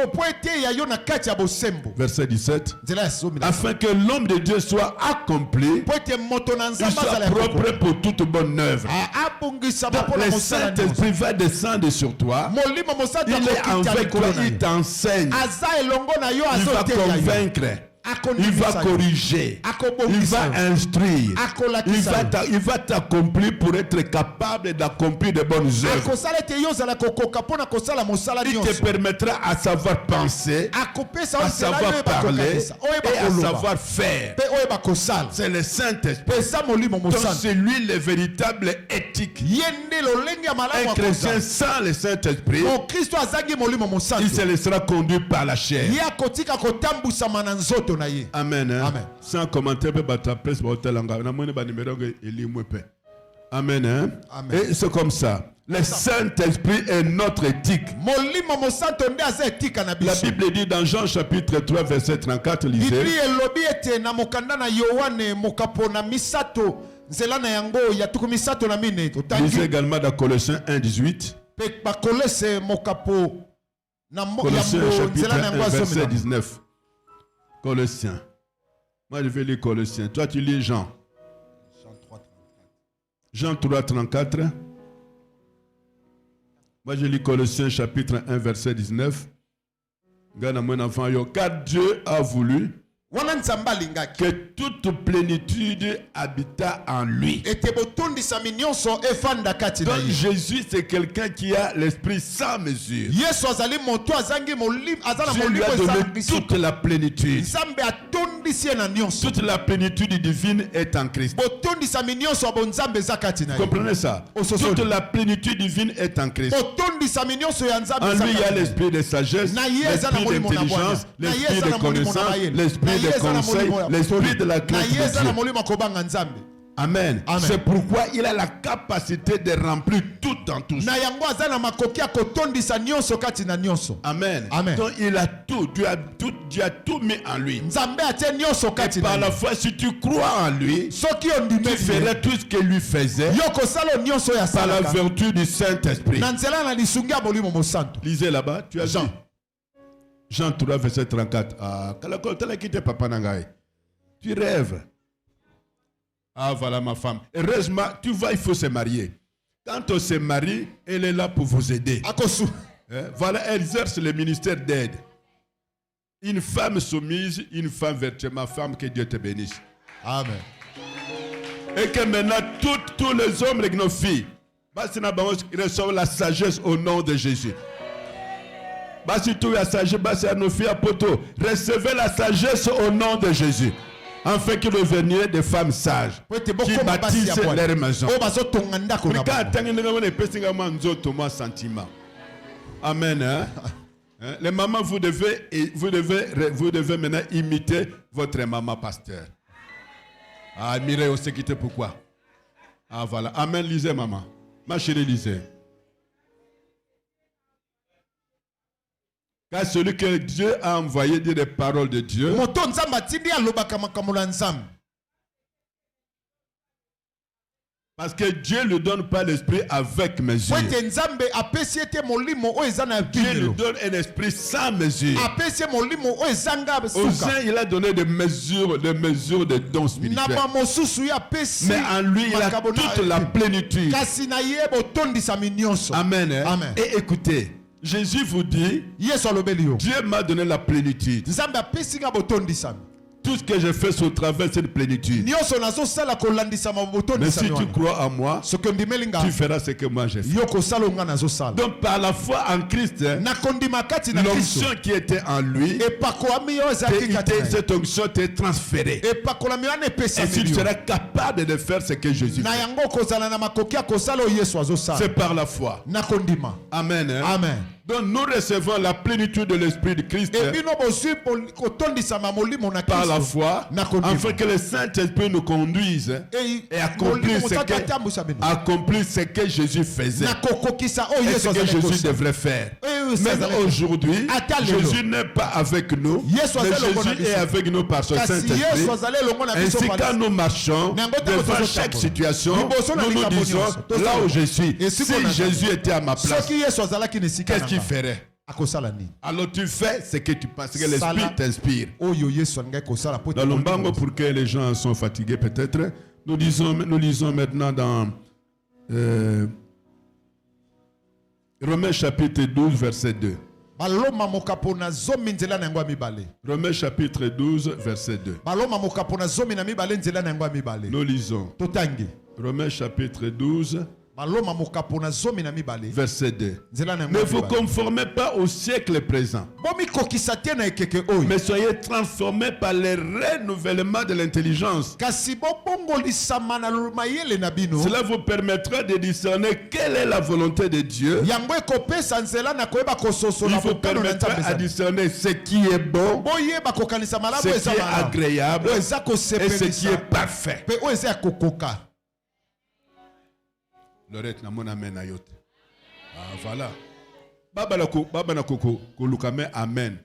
Verset 17. Afin que l'homme de Dieu soit accompli, il soit propre pour toute bonne œuvre. Donc le Saint-Esprit va descendre sur toi. Il est avec toi, il t'enseigne. Il va convaincre. Il va corriger, il va instruire, il va t'accomplir pour être capable d'accomplir de bonnes œuvres. Il te permettra à savoir penser, à savoir parler et à savoir faire. C'est le Saint-Esprit. Donc c'est lui le véritable éthique. Un chrétien sans le Saint-Esprit, il se laissera conduire par la chair. Amen. Hein? Amen. Sans commentaire, Amen. Hein? Amen. Et c'est comme ça. Le Saint-Esprit est notre éthique. La Bible dit dans Jean chapitre 3 verset 34, lisez. Lisez également dans Colossiens 1, 18. Colossiens chapitre 1 verset 19. Colossiens. Moi, je vais lire Colossiens. Toi, tu lis Jean. Jean 3, 34. Moi, je lis Colossiens chapitre 1, verset 19. Car Dieu a voulu que toute plénitude habita en lui. Donc Jésus, c'est quelqu'un qui a l'esprit sans mesure. Dieu lui a donné toute la plénitude. Toute la plénitude divine est en Christ. Comprenez ça? Toute la plénitude divine est en Christ. En lui, il y a l'esprit de sagesse, l'esprit d'intelligence, l'esprit de connaissance, l'esprit de conseil, l'esprit de la crainte de Dieu. Amen. C'est pourquoi il a la capacité de remplir tout en tous. Amen. Donc il a tout. Dieu a tout mis en lui. Et par la foi, si tu crois en lui, tu ferais tout ce qu'il lui faisait par la vertu du Saint-Esprit. Lisez là-bas. Tu as Jean. Jean 3, verset 34. Tu rêves. Ah, voilà ma femme. Heureusement, tu vois, il faut se marier. Quand on se marie, elle est là pour vous aider. Voilà, elle exerce le ministère d'aide. Une femme soumise, une femme vertueuse. Ma femme, que Dieu te bénisse. Amen. Et que maintenant, tous les hommes et nos filles, reçoivent la sagesse au nom de Jésus. Recevez la sagesse au nom de Jésus. Afin que deveniez des femmes sages qui bâtissent leur maison. Amen. Hein? Les mamans, vous devez maintenant imiter votre maman pasteur. Ah, admirez aussi quitter pourquoi. Ah voilà. Amen. Lisez maman. Ma chérie, lisez. Car celui que Dieu a envoyé dire les paroles de Dieu, parce que Dieu ne donne pas l'esprit avec mesure. Dieu lui donne un esprit sans mesure. Aux uns, il a donné des mesures de dons spirituels. Mais en lui, il a toute la plénitude. Amen. Hein? Amen. Et écoutez, Jésus vous dit, Dieu m'a donné la plénitude. Tout ce que je fais au travers de cette plénitude. Mais si tu crois en moi, tu feras ce que moi j'ai fait. Donc par la foi en Christ, l'onction qui était en lui, cette onction t'est transférée. Et tu seras capable de faire ce que Jésus fait. C'est par la foi. Amen. Hein? Amen. Donc nous recevons la plénitude de l'Esprit de Christ par la foi, afin que le Saint-Esprit nous conduise et accomplisse ce que Jésus faisait et ce que Jésus devrait faire. Même aujourd'hui, Jésus n'est pas avec nous, mais Jésus est avec nous par son Saint-Esprit. Ainsi quand nous marchons devant chaque situation, nous nous disons, là où je suis, si Jésus était à ma place, qu'est-ce qu'il ferait? Alors tu fais ce que tu penses, que l'Esprit t'inspire. Dans le Mbango, pour que les gens sont fatigués peut-être, nous lisons maintenant dans Romains chapitre 12, verset 2. Romains chapitre 12, verset 2. Nous lisons. Romains chapitre 12, verset 2. Ne vous conformez pas au siècle présent, mais soyez transformés par le renouvellement de l'intelligence. Cela vous permettra de discerner quelle est la volonté de Dieu. Il vous permettra à discerner ce qui est bon, ce qui est agréable et ce qui est parfait. Lorette na mona mena yote. Ah voilà. Baba na koko kolukame amen.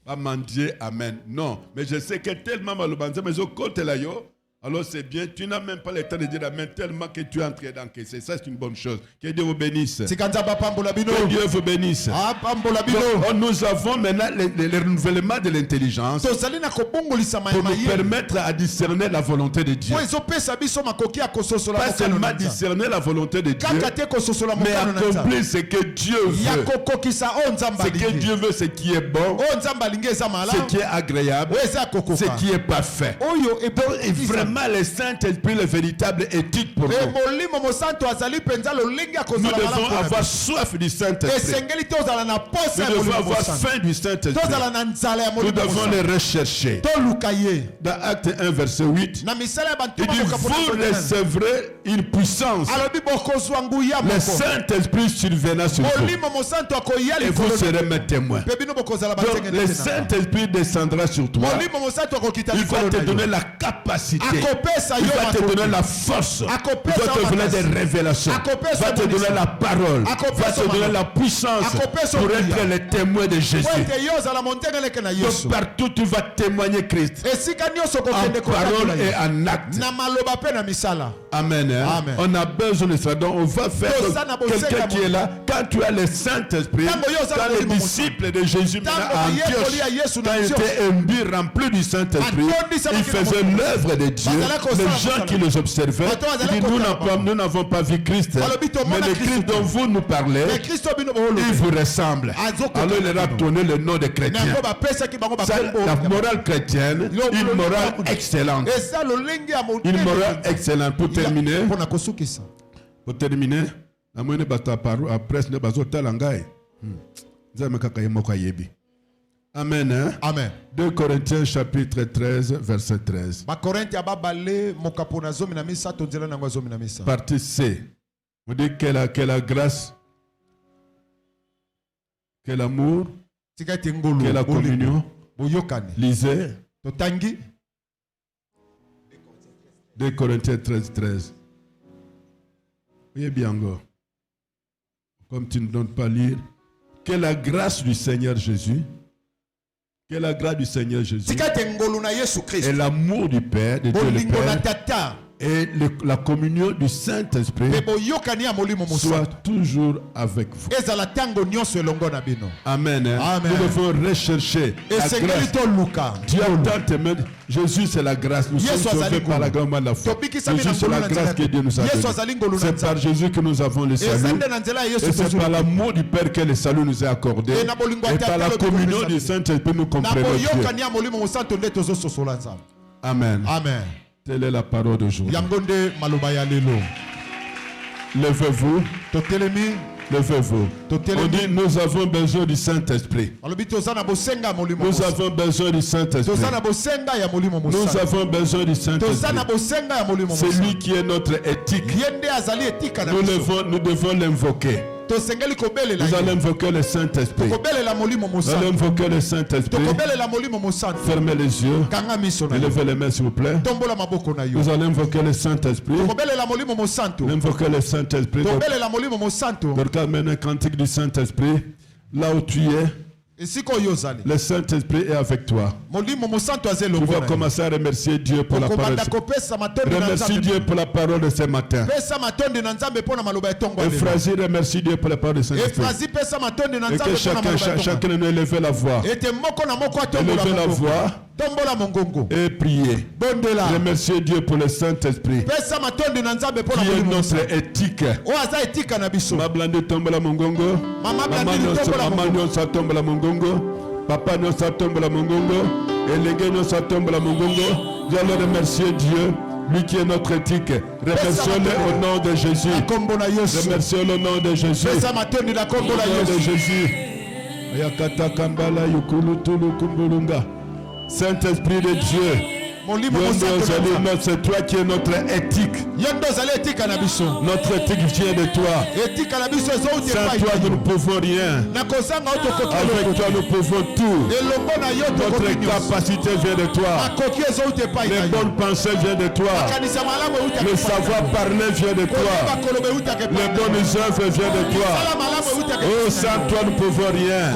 Ba mandie amen. Non, mais je sais que tellement malobanze mais zo kote la yo Alors c'est bien, tu n'as même pas le temps de dire amen tellement que tu es entré dans le. Ça c'est une bonne chose. Que Dieu vous bénisse. Que Dieu vous bénisse. Donc, nous avons maintenant le renouvellement de l'intelligence pour nous permettre à discerner la volonté de Dieu. Pas seulement discerner la volonté de Dieu, mais accomplir ce que Dieu veut. Ce que Dieu veut, ce qui est bon, ce qui est agréable, ce qui est parfait. Donc, vraiment, le Saint-Esprit, le véritable éthique pour nous. Nous devons avoir soif du Saint-Esprit. Nous devons avoir faim du Saint-Esprit. Nous devons le rechercher. Dans Acte 1, verset 8, il dit, vous recevrez une puissance. Le Saint-Esprit surviendra sur vous. Et vous serez mes témoins. Donc, le Saint-Esprit descendra sur toi. Il va te donner la capacité. Il va te donner la force. Il va te donner des révélations. Il va te donner la parole. Il va te donner la puissance pour être le témoin de Jésus. Donc partout tu vas témoigner Christ. En parole et en acte. Amen. Amen. On a besoin de ça. Donc on va faire quelqu'un qui est là. Quand tu as le Saint-Esprit, quand les disciples de Jésus à Antioche, quand ils étaient imbus, remplis du Saint-Esprit, ils faisaient l'œuvre de Dieu. Les gens qui les observaient, ils disent, nous n'avons pas vu Christ, mais le Christ dont vous nous parlez, il vous ressemble. Alors il leur a donné le nom de chrétien. La morale chrétienne, une morale excellente. Une morale excellente. Pour terminer, Amen. Hein? Amen. 2 Corinthiens chapitre 13 verset 13. Partie C. On dit que la grâce, que l'amour, que la communion. Lisez. 2 Corinthiens 13 13. Oui, bien encore. Comme tu ne donnes pas lire. Que la grâce du Seigneur Jésus. Que la grâce du Seigneur Jésus et l'amour du Père, de Dieu le Père, et la communion du Saint-Esprit soit toujours avec vous. Amen. Amen. Nous devons rechercher la grâce. Dieu a Jésus, c'est la grâce. Nous sommes sauvés par la grâce de la foi. Jésus, c'est la grâce que Dieu nous a donnée. C'est par Jésus que nous avons le salut. Et c'est par l'amour du Père que le salut nous est accordé. Et par la communion du Saint-Esprit, nous comprenons Dieu. Amen. Amen. Telle est la parole d'aujourd'hui. Levez-vous. Levez-vous. On dit nous avons besoin du Saint-Esprit. Nous avons besoin du Saint-Esprit. Nous avons besoin du Saint-Esprit. C'est lui qui est notre éthique. Nous devons l'invoquer. Nous allons invoquer le Saint-Esprit. Nous allons invoquer le Saint-Esprit. Fermez les yeux. Levez les mains s'il vous plaît. Nous allons invoquer le Saint-Esprit. Invoquer le Saint-Esprit. Regarde maintenant un cantique du Saint-Esprit. Là où tu es, le Saint-Esprit est avec toi. Tu vas commencer à remercier Dieu pour la parole. Remercie Dieu pour la parole de ce matin. Ephrasie, remercie Dieu pour la parole de Saint-Esprit. Et que chacun de nous élève la voix. Élevez la voix. Et priez. Remerciez Dieu pour le Saint-Esprit qui est notre éthique. Mablande tombe la mongongo. Maman nyonso tombe la mongongo. Papa nyonso tombe la mongongo. Elenge nyonso tombe la mongongo. Nous allons remercier Dieu, lui qui est notre éthique. Remercions-le au nom de Jésus. Remercions-le au nom de Jésus. Au nom de Jésus. Yakata kambala yukulu tulu kumbulunga. Saint-Esprit de Dieu, c'est toi qui es notre éthique. Notre éthique vient de toi. Sans toi, nous ne pouvons rien. Avec toi, nous pouvons tout. Notre capacité vient de toi. Les bonnes pensées viennent de toi. Le savoir parler vient de toi. Les bonnes œuvres viennent de toi. Oh, sans toi, nous ne pouvons rien.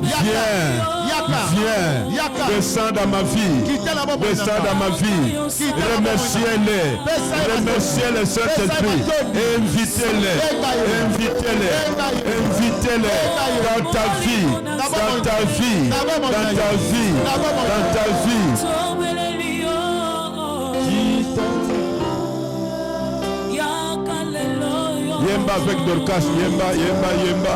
Viens. Descends dans ma vie. Descends dans ma vie. Remerciez-les. Remerciez le Saint-Esprit. Invitez-les. Dans ta vie. Dans ta vie. Dans ta vie. Dans ta vie. Yemba avec Dorcas. Yemba. Yemba.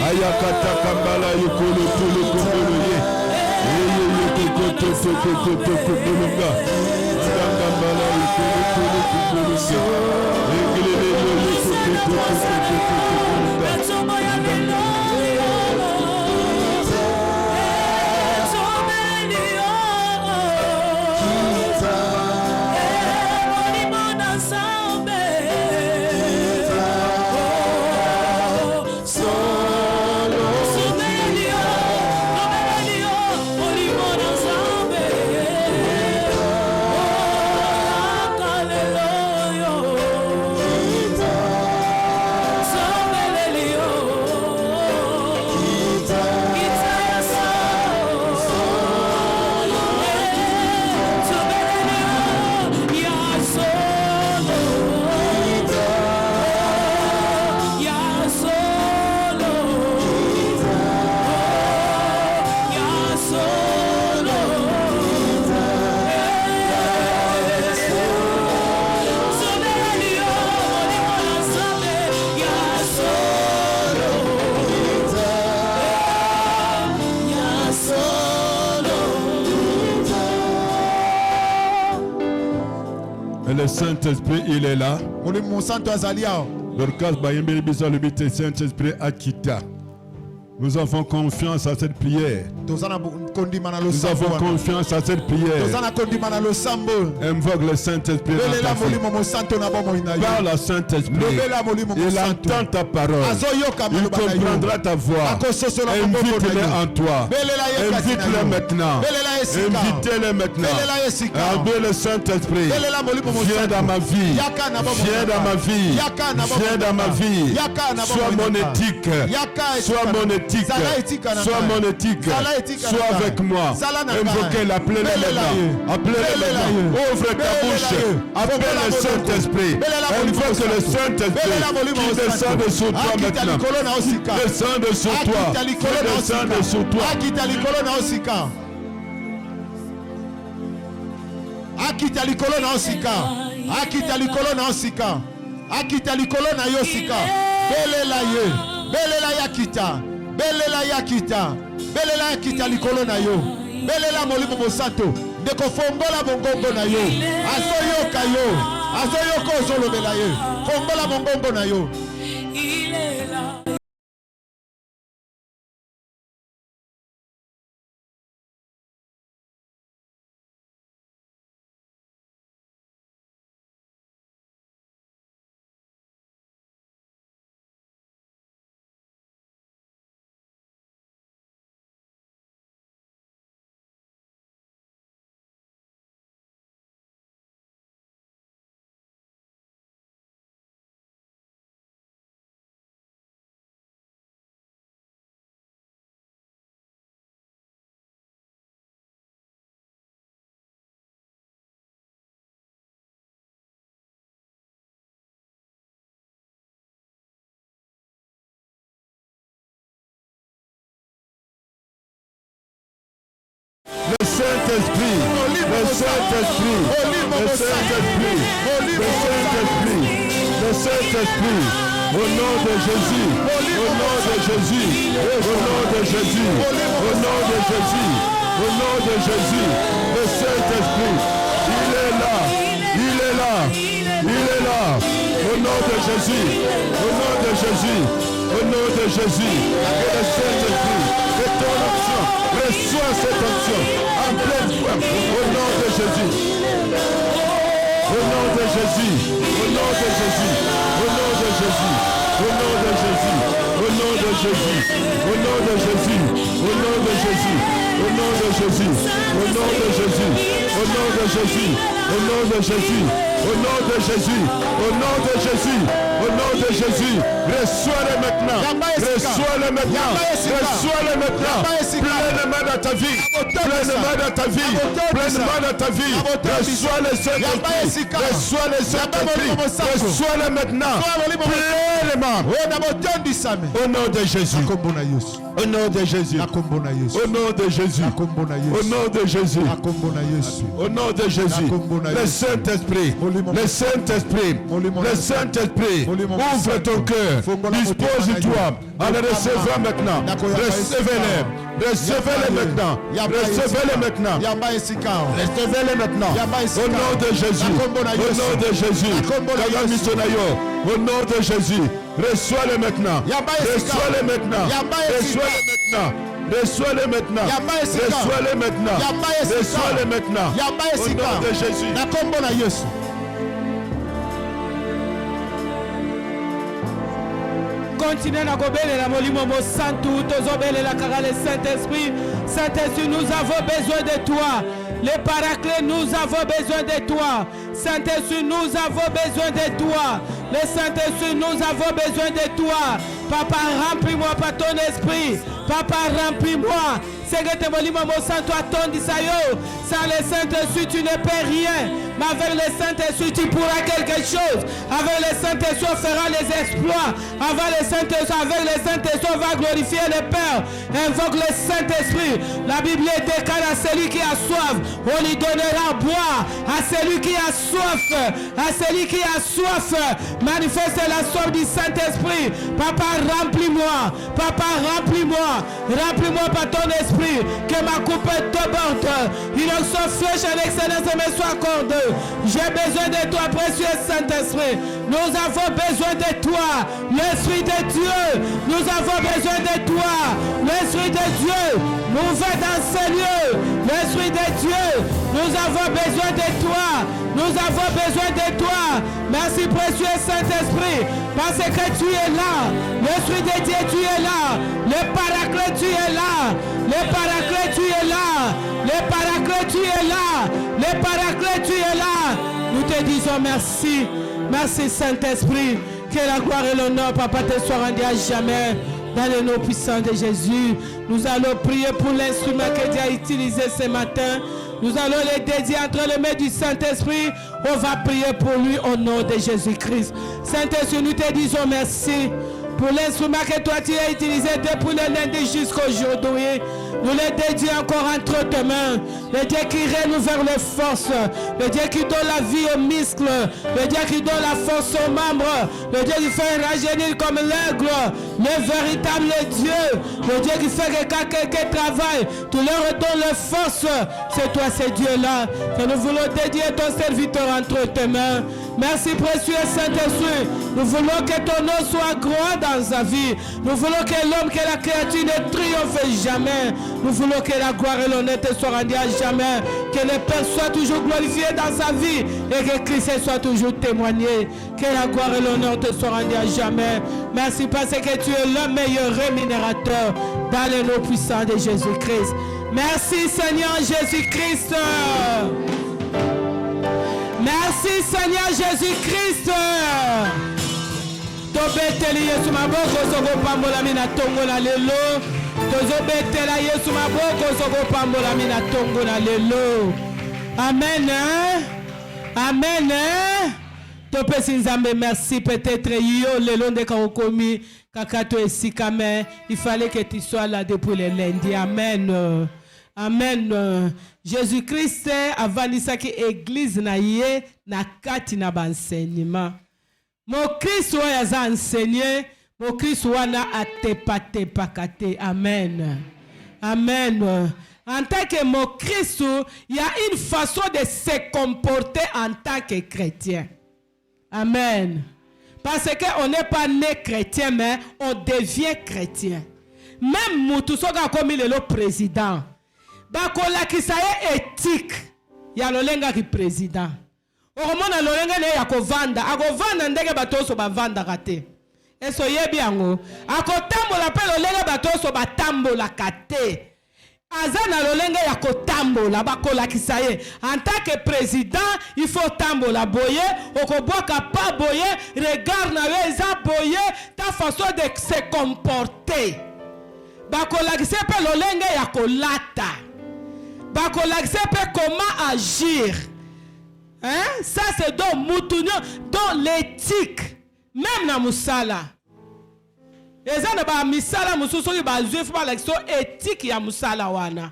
Ayakata kambala yukulu tulu kumbulu ye. Kambala yukulu tulu kumbulu Le Saint-Esprit, il est là. Dorcas Bayembeli Bisa le Saint-Esprit Akita. Nous avons confiance à cette prière. Nous avons confiance à cette prière. Invoque le Saint-Esprit. Parle à Saint-Esprit. Il entend ta parole. Il comprendra ta voix. Invite-les en toi. Invite-les maintenant. Invitez-les maintenant. Appelle le Saint-Esprit. Viens dans ma vie. Viens dans ma vie. Viens dans ma vie. Sois mon éthique. Sois mon éthique. Sois mon éthique. Sois avec moi. Invoquez-les, appelez-les maintenant. Appelez-les maintenant. Ouvre ta bouche. Appelle le Saint-Esprit. Invoque le Saint-Esprit qui descend sur toi maintenant. Descend sur toi. Descend sur toi. Akita likolo na osika. Akita likolo na yosika. Belela yakita. Belela yakita likolo na yo. Belela molimo mosanto. Ndeko fongola mongongo na yo. Azoyoka ozolobela yo. Fongola mongongo na yo. Il est là. Le Saint-Esprit, le Saint-Esprit, le Saint-Esprit, le Saint-Esprit, le Saint-Esprit, au nom de Jésus, au nom de Jésus, au nom de Jésus, au nom de Jésus, au nom de Jésus, le Saint-Esprit, il est là, il est là, il est là, au nom de Jésus, au nom de Jésus, au nom de Jésus, et le Saint-Esprit, c'est ton option, reçois cette option, en pleine foi, au nom de Jésus, au nom de Jésus, au nom de Jésus, au nom de Jésus, au nom de Jésus, au nom de Jésus, au nom de Jésus, au Au nom de Jésus. Au nom de Jésus. Au nom de Jésus. Au nom de Jésus. Au nom de Jésus. Au nom de Jésus. Au nom de Jésus. Au nom de Jésus. Reçois-le maintenant. Reçois-le maintenant. Reçois-le maintenant. Pleinement dans ta vie. Pleinement dans ta vie. Pleinement dans ta vie. Reçois le Saint-Esprit. Reçois le Saint-Esprit. Reçois-le maintenant. Pleinement. Au nom de Jésus. Au nom de Jésus. Au nom de Jésus. Au nom de Jésus. Au nom de Jésus. Le Saint-Esprit. Le Saint-Esprit. Le Saint-Esprit. Ouvre ton cœur. Dispose-toi en le recevant maintenant. Recevez-le. Recevez-le maintenant. Recevez-le maintenant. Recevez-le maintenant. Au nom de Jésus. Au nom de Jésus. Au nom de Jésus. Reçois-le maintenant. Reçois-le maintenant. Reçois-le maintenant. Reçois-le maintenant. Reçois-le maintenant. Reçois-le maintenant. Au nom de Jésus. Continuez à gobeler la molimo santo, tozobele la carale Saint-Esprit. Saint-Esprit, nous avons besoin de toi. Les paraclés, nous avons besoin de toi. Saint-Esprit, nous avons besoin de toi. Le Saint-Esprit, nous avons besoin de toi. Papa, remplis-moi par ton esprit. Papa, remplis-moi. C'est que te molimo santo attend d'Isaïo. Sans le Saint-Esprit, tu ne peux rien. Mais avec le Saint-Esprit, tu pourras quelque chose. Avec le Saint-Esprit, on fera les exploits. Avec le Saint-Esprit, on va glorifier le Père. Invoque le Saint-Esprit. La Bible déclare à celui qui a soif, on lui donnera à boire. À celui qui a soif, à celui qui a soif, manifeste la soif du Saint-Esprit. Papa, remplis-moi. Papa, remplis-moi. Remplis-moi par ton esprit. Que ma coupe déborde. Une onction fraîche en excellence me soit accordée. J'ai besoin de toi, précieux Saint-Esprit. Nous avons besoin de toi, l'Esprit de Dieu. Nous avons besoin de toi, l'Esprit de Dieu. Nous va dans ce lieu, l'Esprit de Dieu. Nous avons besoin de toi. Nous avons besoin de toi. Merci, précieux Saint-Esprit, parce que tu es là. L'Esprit de Dieu, tu es là. Le Paraclet, tu es là. Le Paraclet, tu es là. Le Paraclet, tu es là. Le Paraclet, tu es là. Nous te disons merci. Merci, Saint-Esprit. Que la gloire et l'honneur, Papa, te soient rendus à jamais. Dans le nom puissant de Jésus, nous allons prier pour l'instrument que Dieu a utilisé ce matin. Nous allons le dédier entre les mains du Saint-Esprit. On va prier pour lui au nom de Jésus-Christ. Saint-Esprit, nous te disons merci pour l'instrument que toi tu as utilisé depuis le lundi jusqu'aujourd'hui. Nous le dédions encore entre tes mains. Le Dieu qui renouvelle les forces. Le Dieu qui donne la vie aux muscles. Le Dieu qui donne la force aux membres. Le Dieu qui fait rajeunir comme l'aigle. Le véritable Dieu. Le Dieu qui fait que quand quelqu'un travaille, tu leur redonnes les forces. C'est toi, ce Dieu-là, que nous voulons dédier ton serviteur entre tes mains. Merci, précieux Saint-Esprit. Nous voulons que ton nom soit grand dans sa vie. Nous voulons que l'homme, que la créature ne triomphe jamais. Nous voulons que la gloire et l'honneur te soient rendus à jamais. Que le Père soit toujours glorifié dans sa vie. Et que Christ soit toujours témoigné. Que la gloire et l'honneur te soient rendus à jamais. Merci parce que tu es le meilleur rémunérateur dans le nom puissant de Jésus-Christ. Merci Seigneur Jésus-Christ. Merci Seigneur Jésus-Christ. Tobeteli Yesu maboko soko pambola mina tongo na lelo. Tozobetela Yesu maboko soko pambola mina tongo na lelo. Amen. Amen. Topesi nzambe merci peut-être yo lelo ndeka okomi kakato esikame. Il fallait que tu sois là depuis le lundi. Amen. Amen. Jésus-Christ avanisaki église na ye na kati na banseignement. Mon Christ a enseigné, mon Christ a atepa kate. Amen. Amen. En tant que mon Christ, il y a une façon de se comporter en tant que chrétien. Amen. Parce qu'on n'est pas né chrétien, mais on devient chrétien. Même Moutoussoga comme il est le président. Bakola qui ça est éthique. Il y a le lenga qui président. Oromona lolenga ne ya kovanda, akovanda ndenge batoso bavanda kate. Eso yebi yango. Akotambola pe lolenge bato so batambola kate. Azana lolenge ya kotambola bakolakisa ye. En tant que président, il faut tambola boye, okoboka pa boye, regard na yo eza boye, ta façon de se comporter. Bakolakisa pe lolenge ya kolata. Bakolakisa pe comment agir. Hein? Ça c'est dans mutunyo, dans l'éthique. Même na musala. Eza na ba misala mususu ki ba juif ba l'action éthique ya musala wana.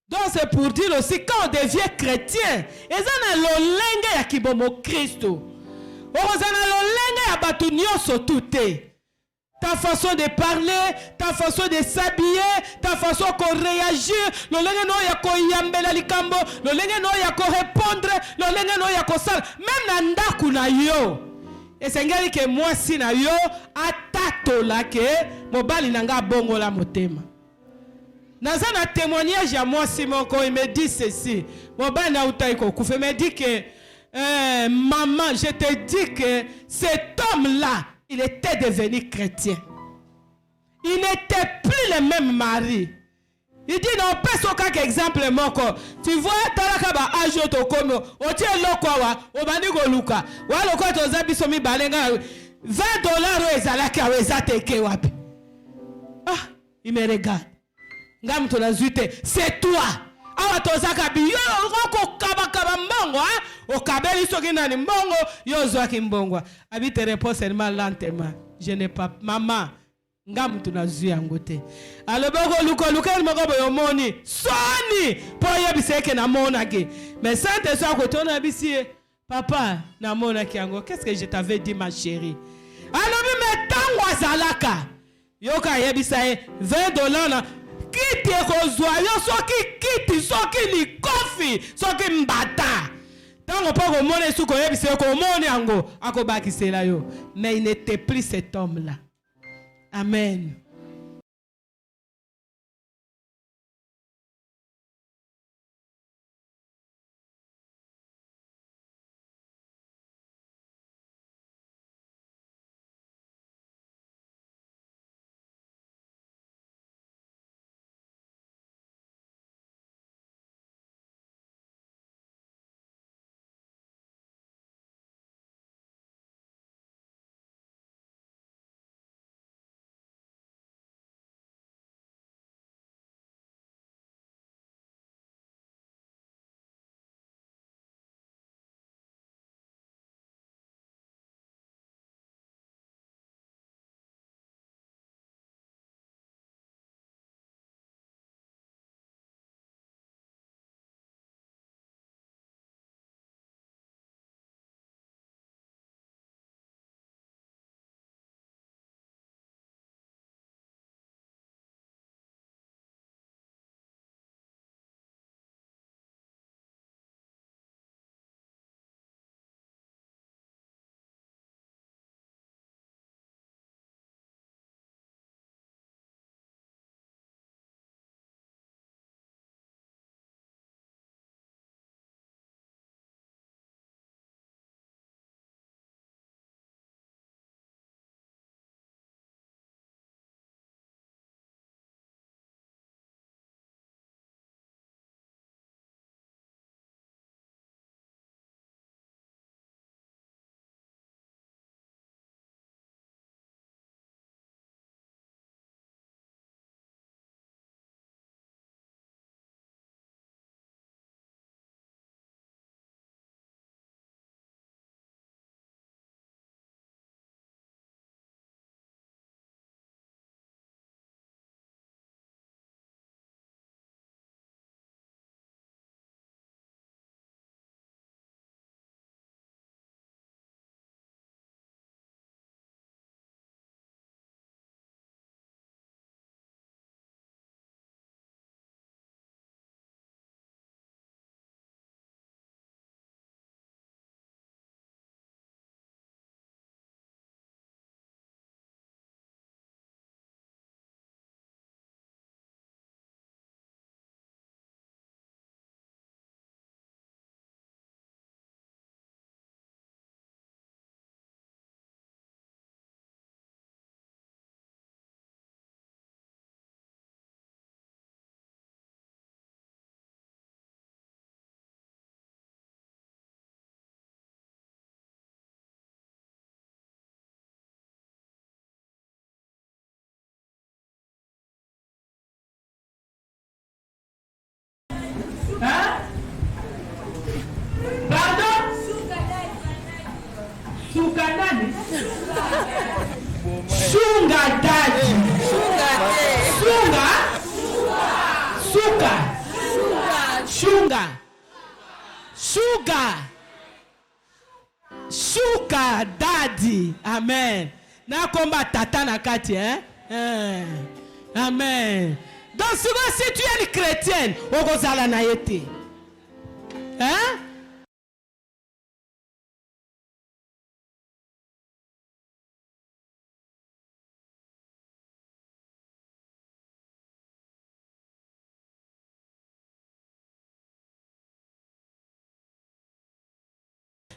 Donc c'est pour dire aussi quand on devient chrétien, eza na lolenge ya kibomo Kristo. Eza na lolenge ya batu nyonso tuté. Ta façon de parler, ta façon de s'habiller, ta façon qu'on réagit, lolenge no ya ko yambela likambo, lolenge no ya ko répondre, lolenge no ya ko sala, même na ndaku na yo. Et c'est que moi si na yo atatola ke mobali nanga bongo la motema. Naza na témoignage à moi si mon il me dit ceci. Mobali na utai ko kufe me dit que maman, je te dis que cet homme-là, il était devenu chrétien. Il n'était plus le même mari. Il dit non, pas ce cas exemple moko. Tu vois talaka ba ajo to komo. O tie lokwa wa, o bani go luka. Wa lokwa to zabi somi balenga $20 ezalaka ezateke wapi. Ah, il me regarde. Ngam to la zute, c'est toi. Awa to zaka bi yo ko kaba mbongo hein. O kabeli soki nani mbongo, yo zwaki mbongo. Abi te répond seulement lentement. Je n'ai pas maman. Ngam tunazuia ngote aloboko luka moko boyomoni soni po yebiseke na monaki mais sante so akotona bisie papa na monaki yango qu'est-ce que je t'avais dit ma chérie alobi metango azalaka yoka yebisa $20 na kiti ekozwa yo soki likofi soki mbata tango po komona esuko yebise komoni yango akobakisela yo mais il n'était plus cet homme là. Amen. Sugar daddy. Sugar daddy. Amen. Na komba tata na kati, hein? Amen. Donc souvent si tu es une chrétienne, okozala na yete. Hein?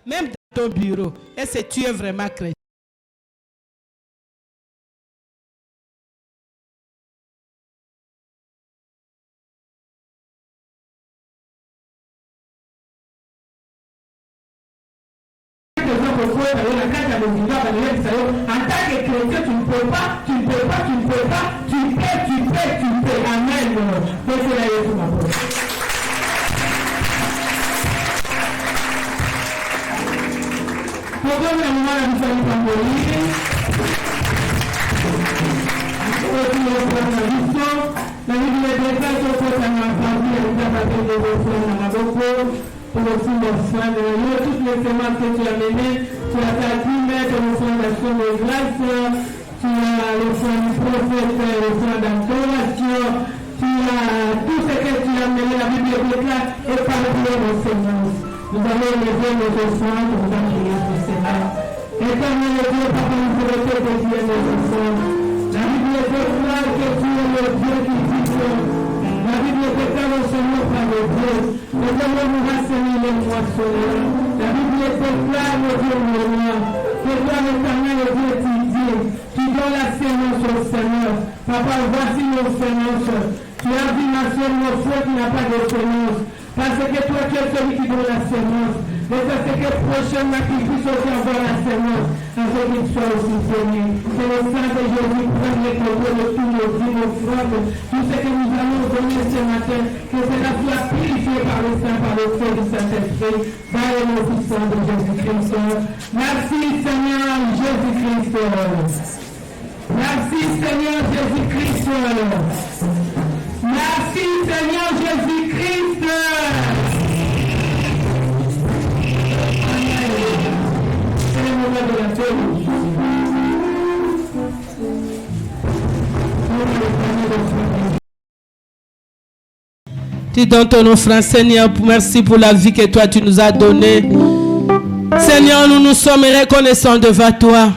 Même dans ton bureau, est-ce que tu es vraiment chrétien? En tant que chrétien, tu ne peux pas, tu peux. Amen. Pour aussi l'offrande de Dieu, toutes les semences que tu as menées, tu as ta 10 mètres de fondation de grâce, tu as l'offrande du prophète, l'offrande d'adoration, tu as tout ce que tu as mené, la Bible déclare, et par nos semences. Nous allons lever nos offrandes, nous allons prier pour cela. Éternel Dieu, Papa, nous voulons te dédier nos offrandes. La Bible déclare que tu es le Dieu qui dit que la Bible déclare au Seigneur par le Dieu. Le Seigneur nous a semé les moissonneurs. La Bible déclare le Dieu mourant. Déclare l'éternel le Dieu qui dit, tu donnes la sémence au Seigneur. Papa, voici nos sémences. Tu as dit ma soeur, nos frères qui n'a pas de sémence. Parce que toi, tu es celui qui donne la sémence. Mais c'est ce que prochainement qu'il puisse aussi avoir la sémence, afin qu'il soit aussi béni. C'est le sang de Jésus, prendre les contrôles de tous nos vies, nos frères, tout ce que nous allons donner ce matin, que cela soit purifié par le sang, par le feu du Saint-Esprit, dans le nom puissant de Jésus-Christ. Merci Seigneur Jésus-Christ. Merci Seigneur Jésus-Christ. Merci Seigneur Jésus-Christ. C'est le moment de la théologie. Tu donnes ton offrande, Seigneur. Merci pour la vie que toi tu nous as donnée. Seigneur, nous nous sommes reconnaissants devant toi.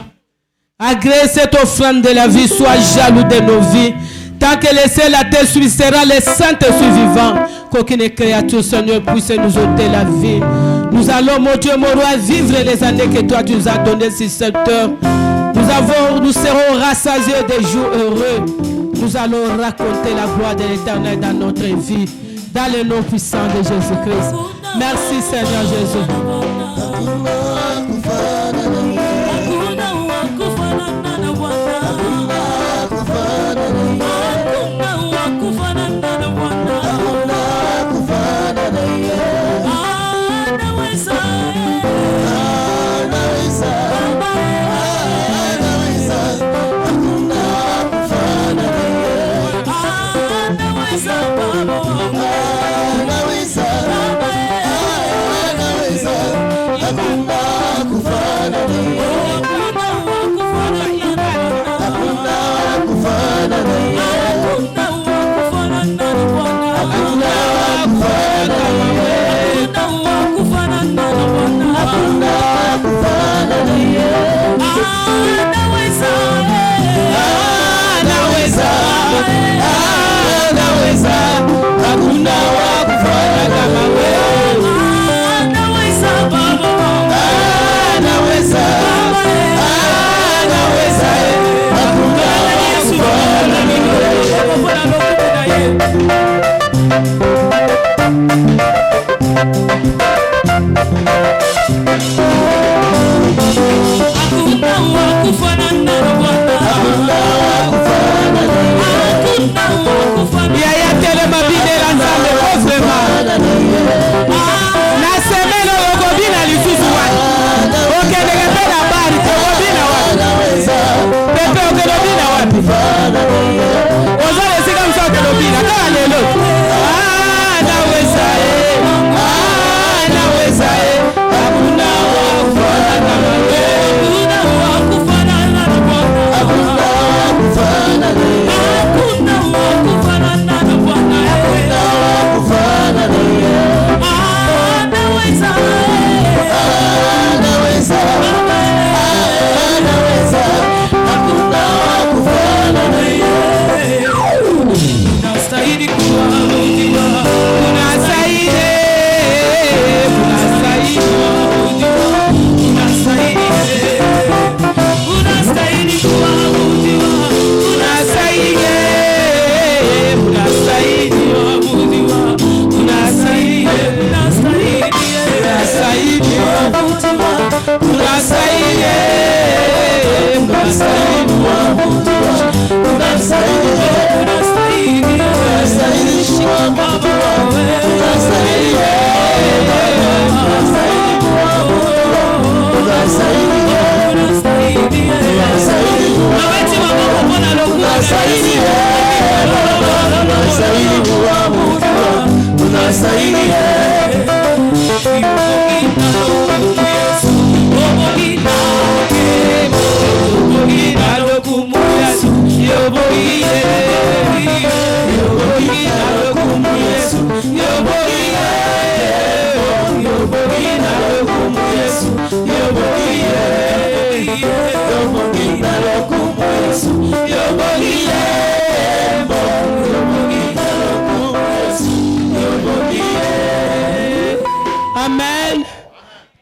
Agrée cette offrande de la vie, sois jaloux de nos vies. Tant que le ciel, la terre sera les saints vivants. Qu'aucune créature, Seigneur, puisse nous ôter la vie. Nous allons, mon Dieu, mon roi, vivre les années que toi tu nous as données sur cette heure. Nous serons rassasiés des jours heureux. Nous allons raconter la gloire de l'Éternel dans notre vie. Dans le nom puissant de Jésus-Christ. Merci, Seigneur Jésus. Anaweza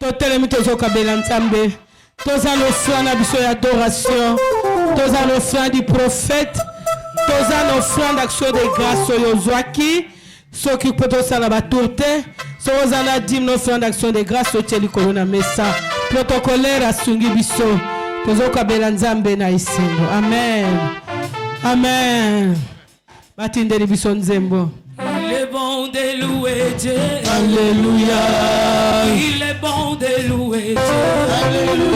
totelemi tozokabela nzambe toza l'offrande na biso ya adoration toza l'offrande du prophète toza l'offrande d'action de grâce oyo ozwaki soki mpo tosala batour te soki oza na dîme l'offrande d'action de grâce otie likolo na mesa protocolaire asungi biso tozokabela nzambe na esengo amen amen batindeli biso nzembo. Il est bon de louer Dieu. Alléluia. Il est bon de louer Dieu. Alléluia.